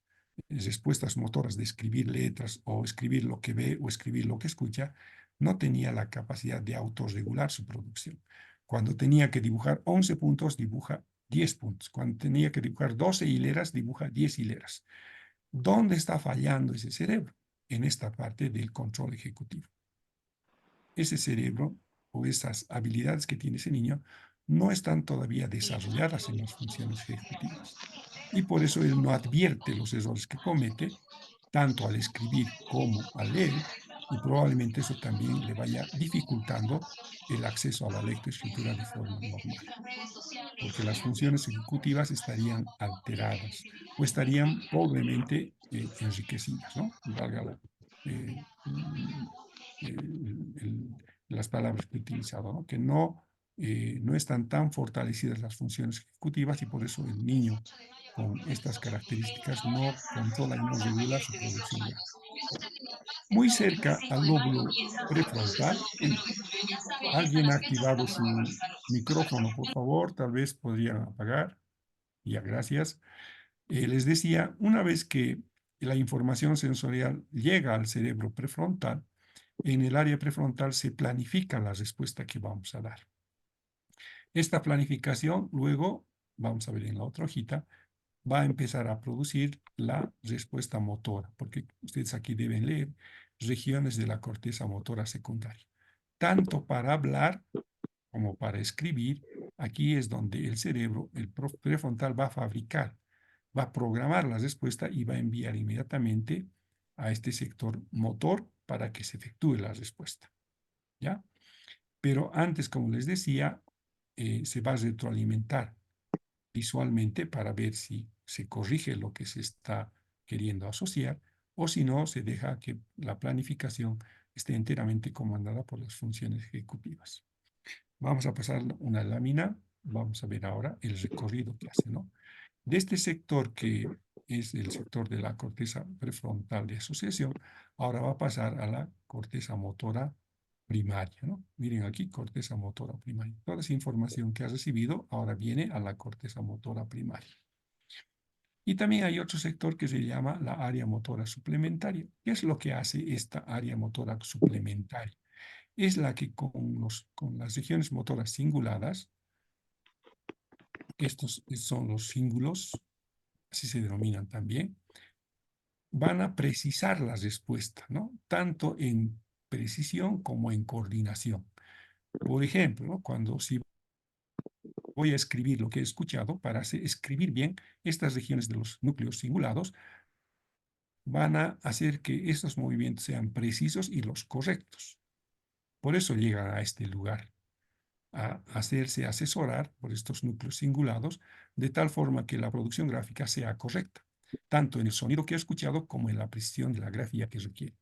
respuestas motoras de escribir letras o escribir lo que ve o escribir lo que escucha, no tenía la capacidad de autorregular su producción. Cuando tenía que dibujar 11 puntos, dibuja 10 puntos. Cuando tenía que dibujar 12 hileras, dibuja 10 hileras. ¿Dónde está fallando ese cerebro? En esta parte del control ejecutivo. Ese cerebro o esas habilidades que tiene ese niño no están todavía desarrolladas en las funciones ejecutivas. Y por eso él no advierte los errores que comete, tanto al escribir como al leer, y probablemente eso también le vaya dificultando el acceso a la lectoescritura de forma normal, porque las funciones ejecutivas estarían alteradas o estarían pobremente enriquecidas, ¿no? Valga las palabras que he utilizado, ¿no? Que no están tan fortalecidas las funciones ejecutivas y por eso el niño con estas características no controla y no regula su producción gráfica. Muy cerca al lóbulo prefrontal, alguien ha activado su micrófono, por favor, tal vez podrían apagar. Ya, gracias. Les decía, una vez que la información sensorial llega al cerebro prefrontal, en el área prefrontal se planifica la respuesta que vamos a dar. Esta planificación luego, vamos a ver en la otra hojita, va a empezar a producir la respuesta motora, porque ustedes aquí deben leer regiones de la corteza motora secundaria. Tanto para hablar como para escribir, aquí es donde el cerebro, el prefrontal, va a fabricar, va a programar la respuesta y va a enviar inmediatamente a este sector motor para que se efectúe la respuesta. ¿Ya? Pero antes, como les decía, se va a retroalimentar visualmente para ver si se corrige lo que se está queriendo asociar o si no, se deja que la planificación esté enteramente comandada por las funciones ejecutivas. Vamos a pasar una lámina, vamos a ver ahora el recorrido que hace, ¿no? De este sector que es el sector de la corteza prefrontal de asociación, ahora va a pasar a la corteza motora primaria, ¿no? Miren aquí, corteza motora primaria. Toda esa información que ha recibido ahora viene a la corteza motora primaria. Y también hay otro sector que se llama la área motora suplementaria. ¿Qué es lo que hace esta área motora suplementaria? Es la que con las regiones motoras cinguladas, estos son los cíngulos, así se denominan también, van a precisar la respuesta, ¿no? Tanto en precisión como en coordinación. Por ejemplo, ¿no? Cuando si voy a escribir lo que he escuchado, para escribir bien, estas regiones de los núcleos cingulados van a hacer que estos movimientos sean precisos y los correctos. Por eso llegan a este lugar, a hacerse asesorar por estos núcleos cingulados, de tal forma que la producción gráfica sea correcta, tanto en el sonido que he escuchado como en la precisión de la grafía que requiere.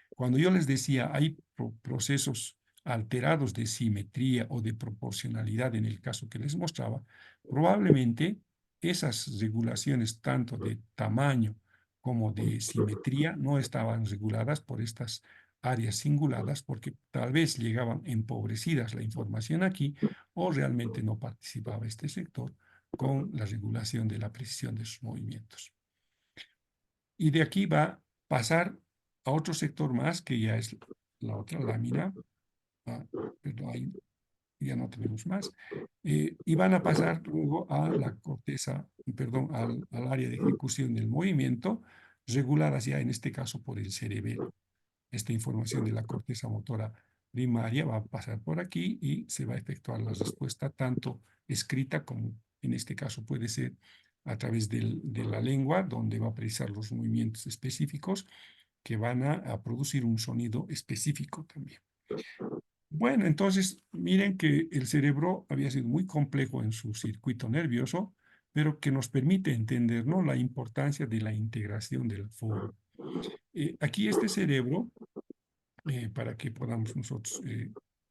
Cuando yo les decía, hay procesos alterados de simetría o de proporcionalidad en el caso que les mostraba, probablemente esas regulaciones tanto de tamaño como de simetría no estaban reguladas por estas áreas singuladas porque tal vez llegaban empobrecidas la información aquí o realmente no participaba este sector con la regulación de la precisión de sus movimientos. Y de aquí va a pasar a otro sector más, que ya es la otra lámina. Perdón, ahí ya no tenemos más. Y van a pasar luego a la corteza, perdón, al área de ejecución del movimiento, reguladas ya en este caso por el cerebelo. Esta información de la corteza motora primaria va a pasar por aquí y se va a efectuar la respuesta tanto escrita como en este caso puede ser a través de la lengua, donde va a precisar los movimientos específicos que van a producir un sonido específico también. Bueno, entonces miren que el cerebro había sido muy complejo en su circuito nervioso, pero que nos permite entender, ¿no?, la importancia de la integración del foro. Aquí este cerebro, para que podamos nosotros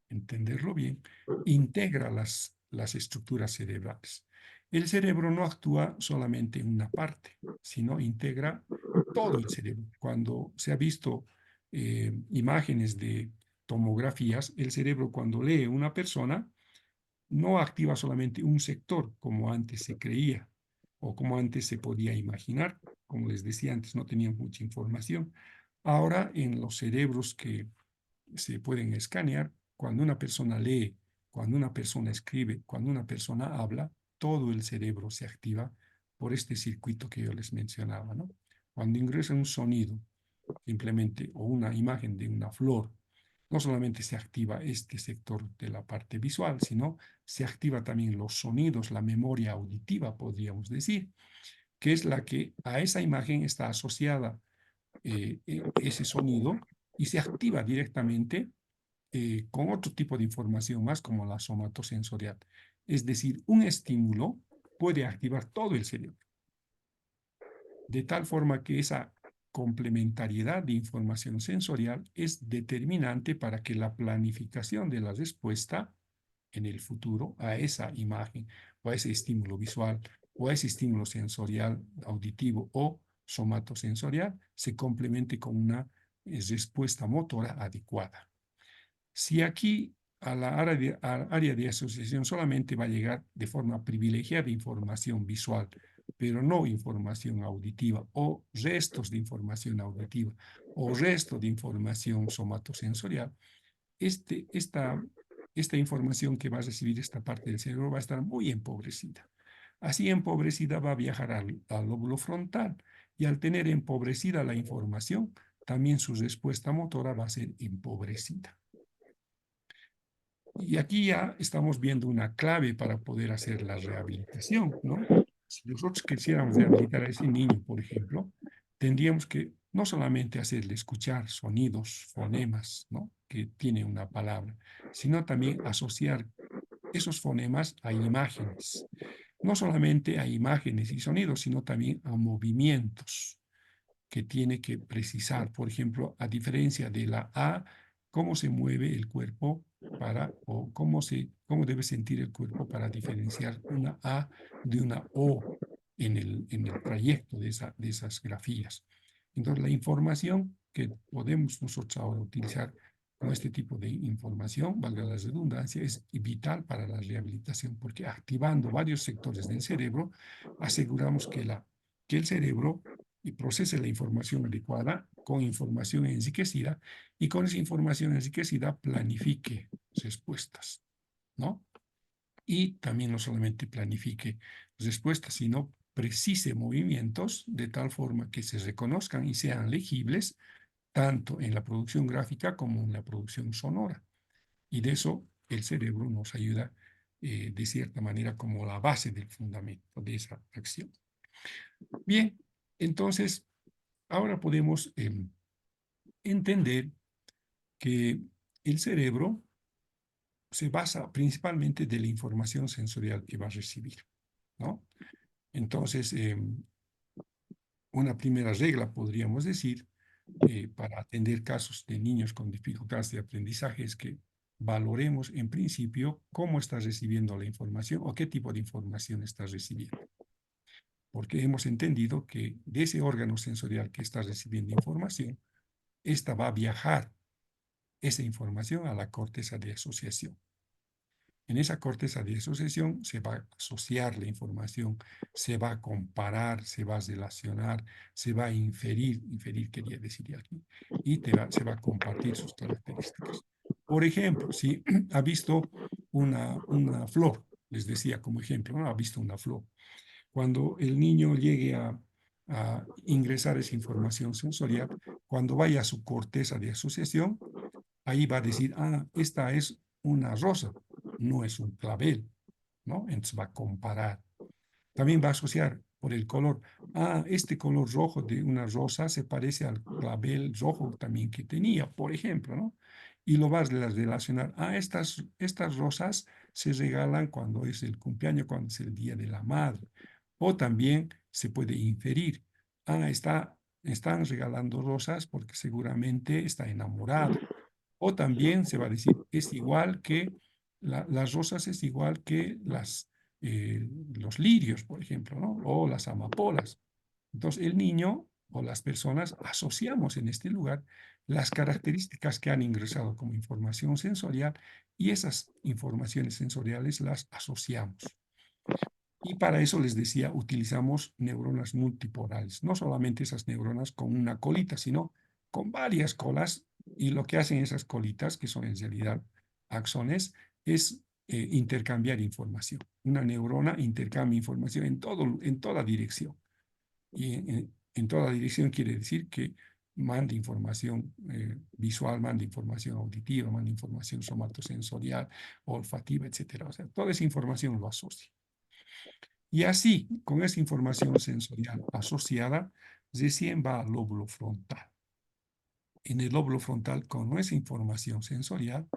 entenderlo bien, integra las estructuras cerebrales. El cerebro no actúa solamente en una parte, sino integra todo el cerebro. Cuando se ha visto imágenes de tomografías, el cerebro cuando lee una persona no activa solamente un sector como antes se creía o como antes se podía imaginar. Como les decía antes, no tenían mucha información. Ahora en los cerebros que se pueden escanear, cuando una persona lee, cuando una persona escribe, cuando una persona habla, todo el cerebro se activa por este circuito que yo les mencionaba, ¿no? Cuando ingresa un sonido, simplemente, o una imagen de una flor, no solamente se activa este sector de la parte visual, sino se activa también los sonidos, la memoria auditiva, podríamos decir, que es la que a esa imagen está asociada ese sonido y se activa directamente con otro tipo de información más como la somatosensorial. Es decir, un estímulo puede activar todo el cerebro, de tal forma que esa complementariedad de información sensorial es determinante para que la planificación de la respuesta en el futuro a esa imagen o a ese estímulo visual o a ese estímulo sensorial, auditivo o somatosensorial se complemente con una respuesta motora adecuada. Si aquí al área de asociación solamente va a llegar de forma privilegiada información visual, pero no información auditiva o restos de información auditiva o resto de información somatosensorial, esta información que va a recibir esta parte del cerebro va a estar muy empobrecida. Así empobrecida va a viajar al lóbulo frontal y al tener empobrecida la información, también su respuesta motora va a ser empobrecida. Y aquí ya estamos viendo una clave para poder hacer la rehabilitación, ¿no? Si nosotros quisiéramos rehabilitar a ese niño, por ejemplo, tendríamos que no solamente hacerle escuchar sonidos, fonemas, ¿no? Que tiene una palabra, sino también asociar esos fonemas a imágenes. No solamente a imágenes y sonidos, sino también a movimientos que tiene que precisar. Por ejemplo, a diferencia de la A, cómo se mueve el cuerpo o cómo debe sentir el cuerpo para diferenciar una A de una O en el trayecto de esas grafías. Entonces, la información que podemos nosotros ahora utilizar con este tipo de información, valga la redundancia, es vital para la rehabilitación, porque activando varios sectores del cerebro, aseguramos que el cerebro procese la información adecuada con información enriquecida y con esa información enriquecida planifique respuestas, ¿no? Y también no solamente planifique respuestas, sino precise movimientos de tal forma que se reconozcan y sean legibles tanto en la producción gráfica como en la producción sonora. Y de eso el cerebro nos ayuda de cierta manera como la base del fundamento de esa acción. Bien, entonces ahora podemos entender que el cerebro se basa principalmente de la información sensorial que va a recibir, ¿no? Entonces, una primera regla, podríamos decir, para atender casos de niños con dificultades de aprendizaje es que valoremos en principio cómo está recibiendo la información o qué tipo de información está recibiendo. Porque hemos entendido que de ese órgano sensorial que está recibiendo información, esta va a viajar esa información a la corteza de asociación. En esa corteza de asociación se va a asociar la información, se va a comparar, se va a relacionar, se va a inferir quería decir aquí, y se va a compartir sus características. Por ejemplo, si ha visto una flor, les decía como ejemplo, ¿no? Ha visto una flor. Cuando el niño llegue a ingresar esa información sensorial, cuando vaya a su corteza de asociación, ahí va a decir, esta es una rosa, no es un clavel, ¿no? Entonces va a comparar. También va a asociar por el color. Este color rojo de una rosa se parece al clavel rojo también que tenía, por ejemplo, ¿no? Y lo vas a relacionar. Estas rosas se regalan cuando es el cumpleaños, cuando es el Día de la Madre. O también se puede inferir. Están regalando rosas porque seguramente está enamorado. O también se va a decir, es igual que las rosas, es igual que los lirios, por ejemplo, ¿no? O las amapolas. Entonces, el niño o las personas asociamos en este lugar las características que han ingresado como información sensorial y esas informaciones sensoriales las asociamos. Y para eso les decía, utilizamos neuronas multipolares, no solamente esas neuronas con una colita, sino con varias colas, y lo que hacen esas colitas, que son en realidad axones, es intercambiar información. Una neurona intercambia información en toda dirección. Y en toda dirección quiere decir que manda información visual, manda información auditiva, manda información somatosensorial, olfativa, etc. O sea, toda esa información lo asocia. Y así, con esa información sensorial asociada, recién va al lóbulo frontal. en el lóbulo frontal, con esa información sensorial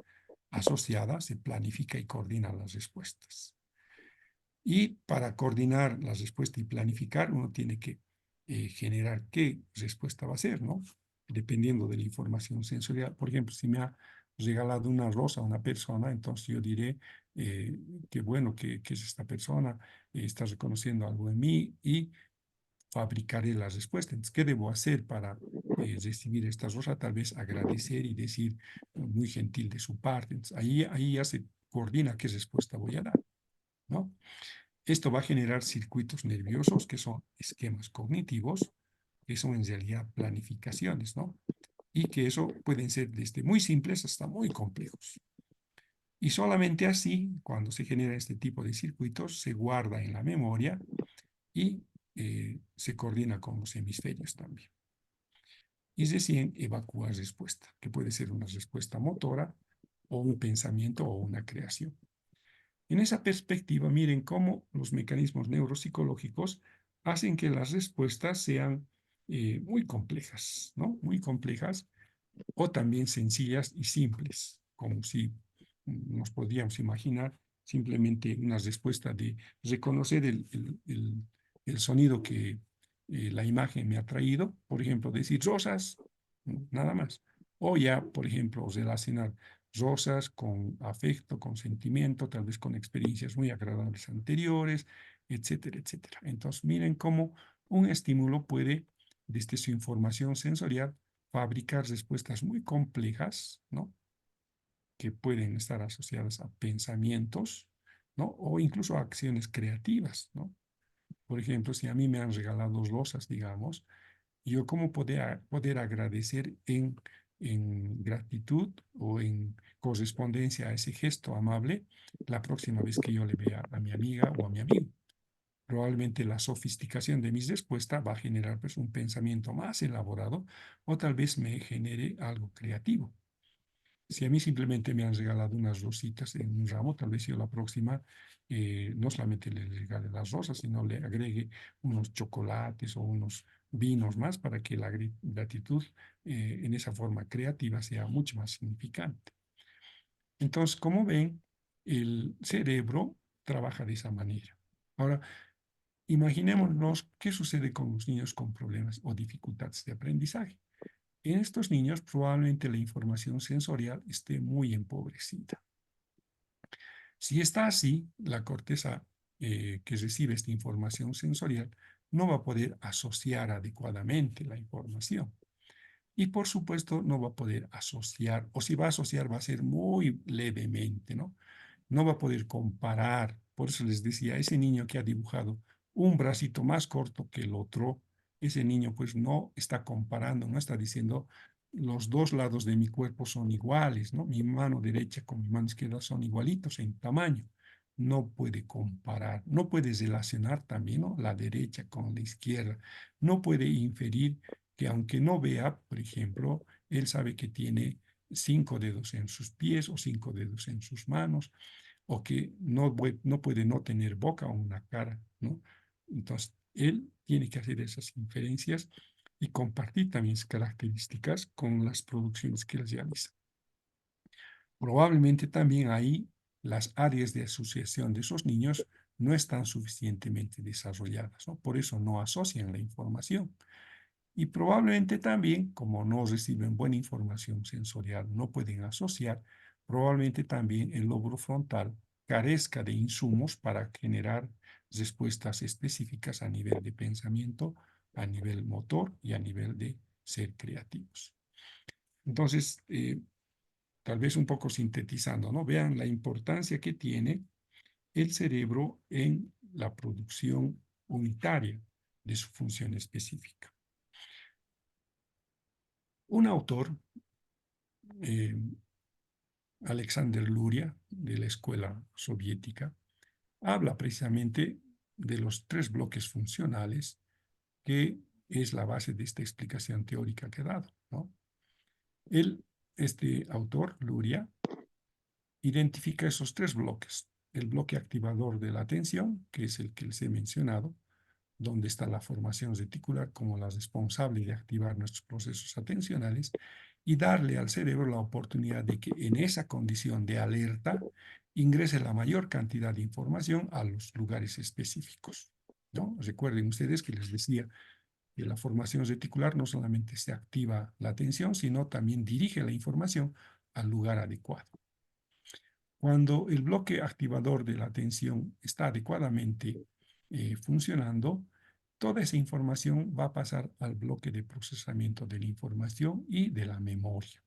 asociada, se planifica y coordina las respuestas. Y para coordinar la respuesta y planificar, uno tiene que generar qué respuesta va a ser, ¿no? Dependiendo de la información sensorial. Por ejemplo, si me ha regalado una rosa a una persona, entonces yo diré qué bueno que es esta persona, está reconociendo algo en mí y fabricaré la respuesta. Entonces, ¿qué debo hacer para recibir esta rosa? Tal vez agradecer y decir muy gentil de su parte. Entonces, ahí ya se coordina qué respuesta voy a dar, ¿no? Esto va a generar circuitos nerviosos, que son esquemas cognitivos, que son en realidad planificaciones, ¿no? Y que eso pueden ser desde muy simples hasta muy complejos. Y solamente así, cuando se genera este tipo de circuitos, se guarda en la memoria y se coordina con los hemisferios también. Y recién evacúa respuesta, que puede ser una respuesta motora o un pensamiento o una creación. En esa perspectiva, miren cómo los mecanismos neuropsicológicos hacen que las respuestas sean muy complejas, ¿no? Muy complejas o también sencillas y simples, como si nos podríamos imaginar simplemente una respuesta de reconocer el sonido que la imagen me ha traído, por ejemplo, decir rosas, nada más. O ya, por ejemplo, relacionar rosas con afecto, con sentimiento, tal vez con experiencias muy agradables anteriores, etcétera, etcétera. Entonces, miren cómo un estímulo puede, desde su información sensorial, fabricar respuestas muy complejas, ¿no? Que pueden estar asociadas a pensamientos, ¿no? O incluso a acciones creativas, ¿no? Por ejemplo, si a mí me han regalado rosas, digamos, yo cómo poder agradecer en gratitud o en correspondencia a ese gesto amable la próxima vez que yo le vea a mi amiga o a mi amigo. Probablemente la sofisticación de mis respuestas va a generar pues, un pensamiento más elaborado o tal vez me genere algo creativo. Si a mí simplemente me han regalado unas rositas en un ramo, tal vez yo la próxima no solamente le regale las rosas, sino le agregue unos chocolates o unos vinos más para que la gratitud en esa forma creativa sea mucho más significante. Entonces, como ven, el cerebro trabaja de esa manera. Ahora, imaginémonos qué sucede con los niños con problemas o dificultades de aprendizaje. En estos niños probablemente la información sensorial esté muy empobrecida. Si está así, la corteza que recibe esta información sensorial no va a poder asociar adecuadamente la información. Y por supuesto no va a poder asociar, o si va a asociar va a ser muy levemente, ¿no? No va a poder comparar. Por eso les decía, ese niño que ha dibujado un bracito más corto que el otro, ese niño pues no está comparando, no está diciendo los dos lados de mi cuerpo son iguales, ¿no? Mi mano derecha con mi mano izquierda son igualitos en tamaño. No puede comparar, no puede relacionar también, ¿no? La derecha con la izquierda. No puede inferir que aunque no vea, por ejemplo, él sabe que tiene 5 dedos en sus pies o 5 dedos en sus manos, o que no puede no tener boca o una cara, ¿no? Entonces, él tiene que hacer esas inferencias y compartir también sus características con las producciones que él realiza. Probablemente también ahí las áreas de asociación de esos niños no están suficientemente desarrolladas, ¿no? Por eso no asocian la información. Y probablemente también, como no reciben buena información sensorial, no pueden asociar, probablemente también el lóbulo frontal carezca de insumos para generar respuestas específicas a nivel de pensamiento, a nivel motor y a nivel de ser creativos. Entonces, tal vez un poco sintetizando, ¿no? Vean la importancia que tiene el cerebro en la producción unitaria de su función específica. Un autor, Alexander Luria, de la escuela soviética, habla precisamente de los 3 bloques funcionales que es la base de esta explicación teórica que he dado, ¿no? Este autor, Luria, identifica esos 3 bloques. El bloque activador de la atención, que es el que les he mencionado, donde está la formación reticular como la responsable de activar nuestros procesos atencionales, y darle al cerebro la oportunidad de que en esa condición de alerta ingrese la mayor cantidad de información a los lugares específicos, ¿no? Recuerden ustedes que les decía que la formación reticular no solamente se activa la atención, sino también dirige la información al lugar adecuado. Cuando el bloque activador de la atención está adecuadamente funcionando, toda esa información va a pasar al bloque de procesamiento de la información y de la memoria.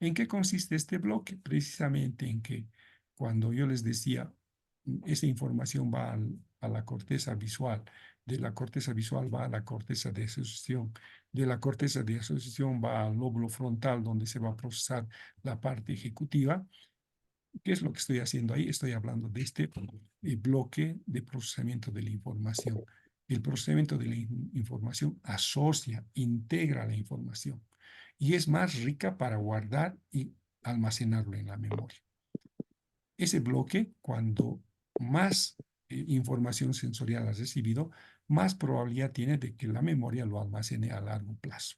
¿En qué consiste este bloque? Precisamente en que cuando yo les decía, esa información va a la corteza visual, de la corteza visual va a la corteza de asociación, de la corteza de asociación va al lóbulo frontal donde se va a procesar la parte ejecutiva. ¿Qué es lo que estoy haciendo ahí? Estoy hablando de este bloque de procesamiento de la información. El procesamiento de la información asocia, integra la información y es más rica para guardar y almacenarlo en la memoria. Ese bloque, cuando más información sensorial ha recibido, más probabilidad tiene de que la memoria lo almacene a largo plazo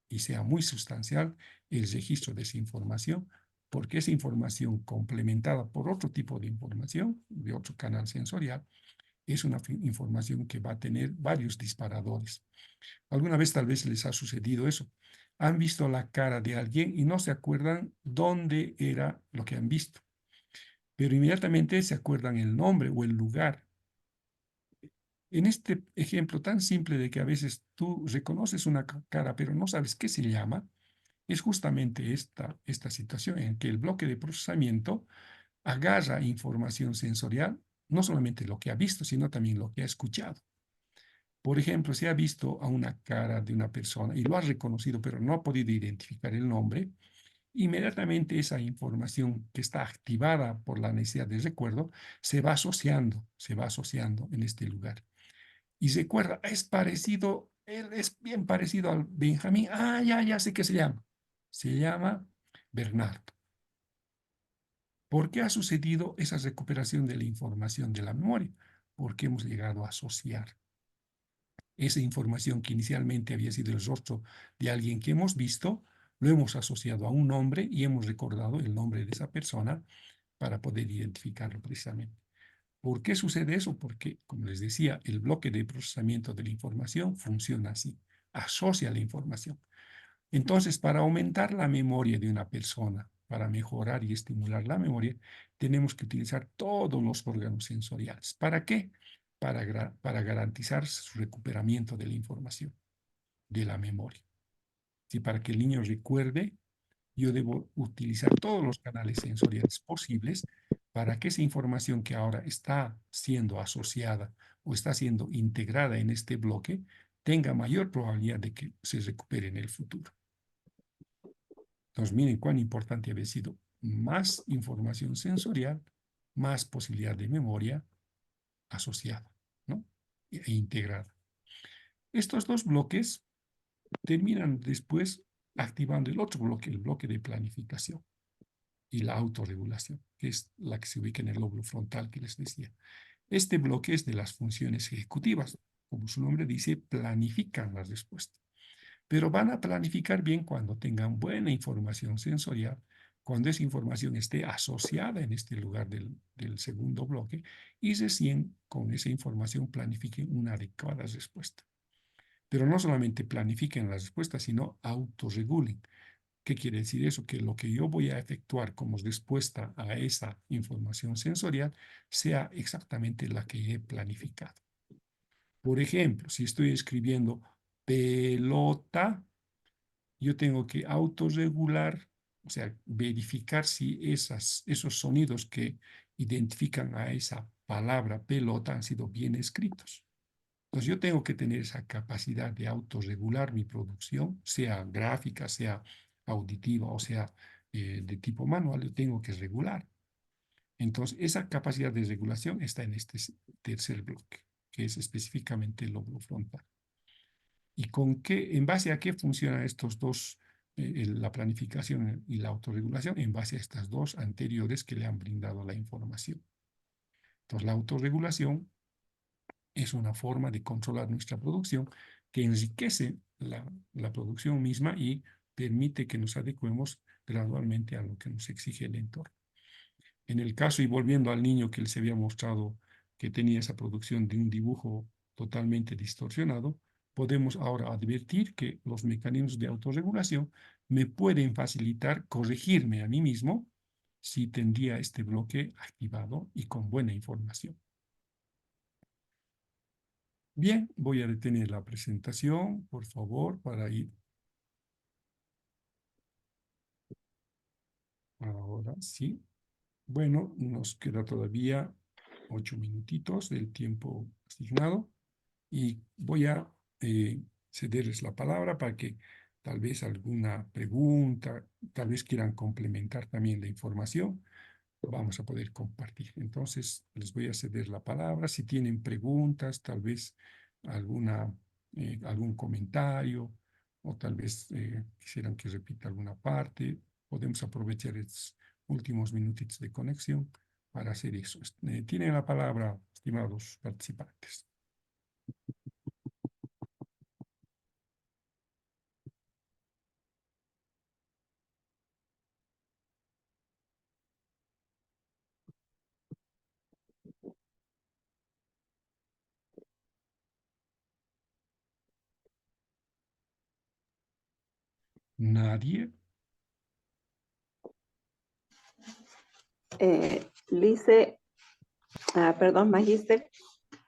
y sea muy sustancial el registro de esa información, porque esa información complementada por otro tipo de información, de otro canal sensorial, es una información que va a tener varios disparadores. Alguna vez tal vez les ha sucedido eso. Han visto la cara de alguien y no se acuerdan dónde era lo que han visto, pero inmediatamente se acuerdan el nombre o el lugar. En este ejemplo tan simple de que a veces tú reconoces una cara, pero no sabes qué se llama, es justamente esta situación en que el bloque de procesamiento agarra información sensorial, no solamente lo que ha visto, sino también lo que ha escuchado. Por ejemplo, si ha visto a una cara de una persona y lo ha reconocido, pero no ha podido identificar el nombre, inmediatamente esa información que está activada por la necesidad de recuerdo se va asociando en este lugar. Y recuerda, es parecido, él es bien parecido al Benjamín. Ah, ya sé qué se llama. Se llama Bernardo. ¿Por qué ha sucedido esa recuperación de la información de la memoria? Porque hemos llegado a asociar esa información que inicialmente había sido el rostro de alguien que hemos visto, lo hemos asociado a un nombre y hemos recordado el nombre de esa persona para poder identificarlo precisamente. ¿Por qué sucede eso? Porque, como les decía, el bloque de procesamiento de la información funciona así, asocia la información. Entonces, para aumentar la memoria de una persona, para mejorar y estimular la memoria, tenemos que utilizar todos los órganos sensoriales. ¿Para qué? Para garantizar su recuperamiento de la información, de la memoria. Y para que el niño recuerde, yo debo utilizar todos los canales sensoriales posibles para que esa información que ahora está siendo asociada o está siendo integrada en este bloque tenga mayor probabilidad de que se recupere en el futuro. Entonces, miren cuán importante había sido más información sensorial, más posibilidad de memoria asociada, ¿no? E integrada. Estos dos bloques terminan después activando el otro bloque, el bloque de planificación y la autorregulación, que es la que se ubica en el lóbulo frontal que les decía. Este bloque es de las funciones ejecutivas. Como su nombre dice, planifican la respuesta. Pero van a planificar bien cuando tengan buena información sensorial, cuando esa información esté asociada en este lugar del segundo bloque y recién con esa información planifiquen una adecuada respuesta. Pero no solamente planifiquen la respuesta, sino autorregulen. ¿Qué quiere decir eso? Que lo que yo voy a efectuar como respuesta a esa información sensorial sea exactamente la que he planificado. Por ejemplo, si estoy escribiendo pelota, yo tengo que autorregular, o sea, verificar si esos sonidos que identifican a esa palabra pelota han sido bien escritos. Entonces yo tengo que tener esa capacidad de autorregular mi producción, sea gráfica, sea auditiva o sea de tipo manual, yo tengo que regular. Entonces esa capacidad de regulación está en este tercer bloque, que es específicamente el lóbulo frontal. ¿Y en base a qué funcionan estos dos, la planificación y la autorregulación? En base a estas dos anteriores que le han brindado la información. Entonces la autorregulación es una forma de controlar nuestra producción que enriquece la producción misma y permite que nos adecuemos gradualmente a lo que nos exige el entorno. En el caso, y volviendo al niño que les había mostrado que tenía esa producción de un dibujo totalmente distorsionado, podemos ahora advertir que los mecanismos de autorregulación me pueden facilitar corregirme a mí mismo si tendría este bloque activado y con buena información. Bien, voy a detener la presentación, por favor, para ir. Ahora sí. Bueno, nos queda todavía 8 minutitos del tiempo asignado y voy a cederles la palabra para que tal vez alguna pregunta, tal vez quieran complementar también la información, vamos a poder compartir. Entonces, les voy a ceder la palabra. Si tienen preguntas, tal vez algún comentario o tal vez quisieran que repita alguna parte, podemos aprovechar estos últimos minutitos de conexión para hacer eso. Tienen la palabra, estimados participantes. ¿Nadie? Lice, perdón, magíster.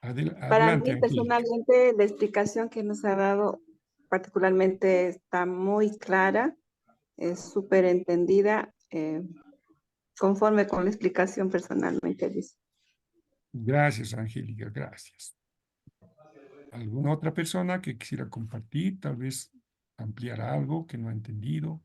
Para Adelante, mí Angélica. personalmente la explicación que nos ha dado particularmente está muy clara, es súper entendida, conforme con la explicación personalmente, Lice. Gracias, Angélica, gracias. ¿Alguna otra persona que quisiera compartir, tal vez ampliar algo que no ha entendido?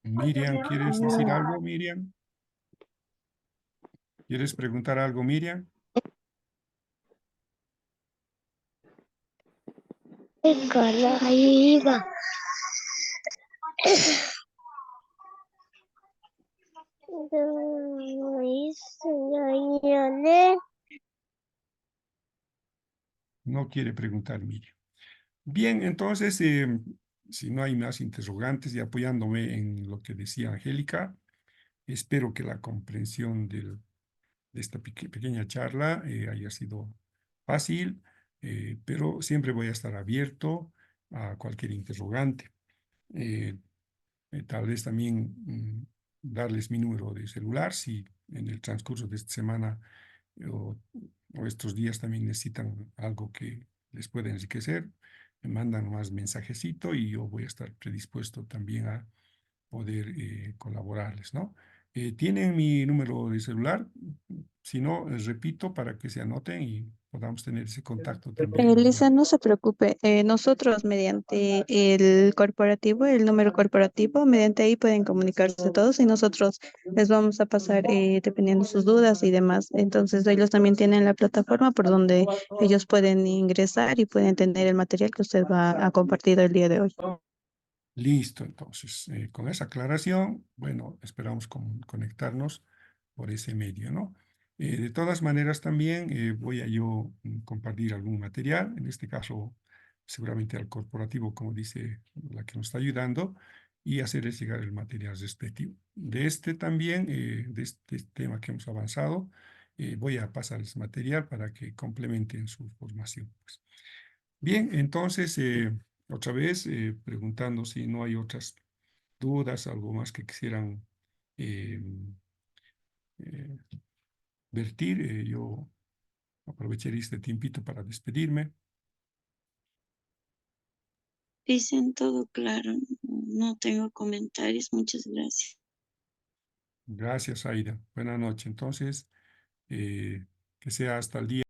Miriam, ¿quieres decir algo, Miriam? ¿Quieres preguntar algo, Miriam? No quiere preguntar, Miriam. Bien, entonces, si no hay más interrogantes y apoyándome en lo que decía Angélica, espero que la comprensión de esta pequeña charla haya sido fácil, pero siempre voy a estar abierto a cualquier interrogante. Tal vez también darles mi número de celular si en el transcurso de esta semana o, o estos días también necesitan algo que les pueda enriquecer, me mandan más mensajecito y yo voy a estar predispuesto también a poder colaborarles, ¿no? ¿Tienen mi número de celular? Si no, les repito para que se anoten y podamos tener ese contacto también. Lisa, no se preocupe. Nosotros mediante el corporativo, el número corporativo, mediante ahí pueden comunicarse todos y nosotros les vamos a pasar dependiendo sus dudas y demás. Entonces ellos también tienen la plataforma por donde ellos pueden ingresar y pueden tener el material que usted va a compartir el día de hoy. Listo, entonces, con esa aclaración, bueno, esperamos conectarnos por ese medio, ¿no? De todas maneras, también voy a yo compartir algún material, en este caso, seguramente al corporativo, como dice la que nos está ayudando, y hacerles llegar el material respectivo. De este también, de este tema que hemos avanzado, voy a pasarles material para que complementen su formación, pues. Bien, entonces, otra vez preguntando si no hay otras dudas, algo más que quisieran eh, eh, vertir, yo aprovecharé este tiempito para despedirme. Dicen todo claro, no tengo comentarios, muchas gracias. Gracias, Aida. Buenas noches. Entonces, que sea hasta el día.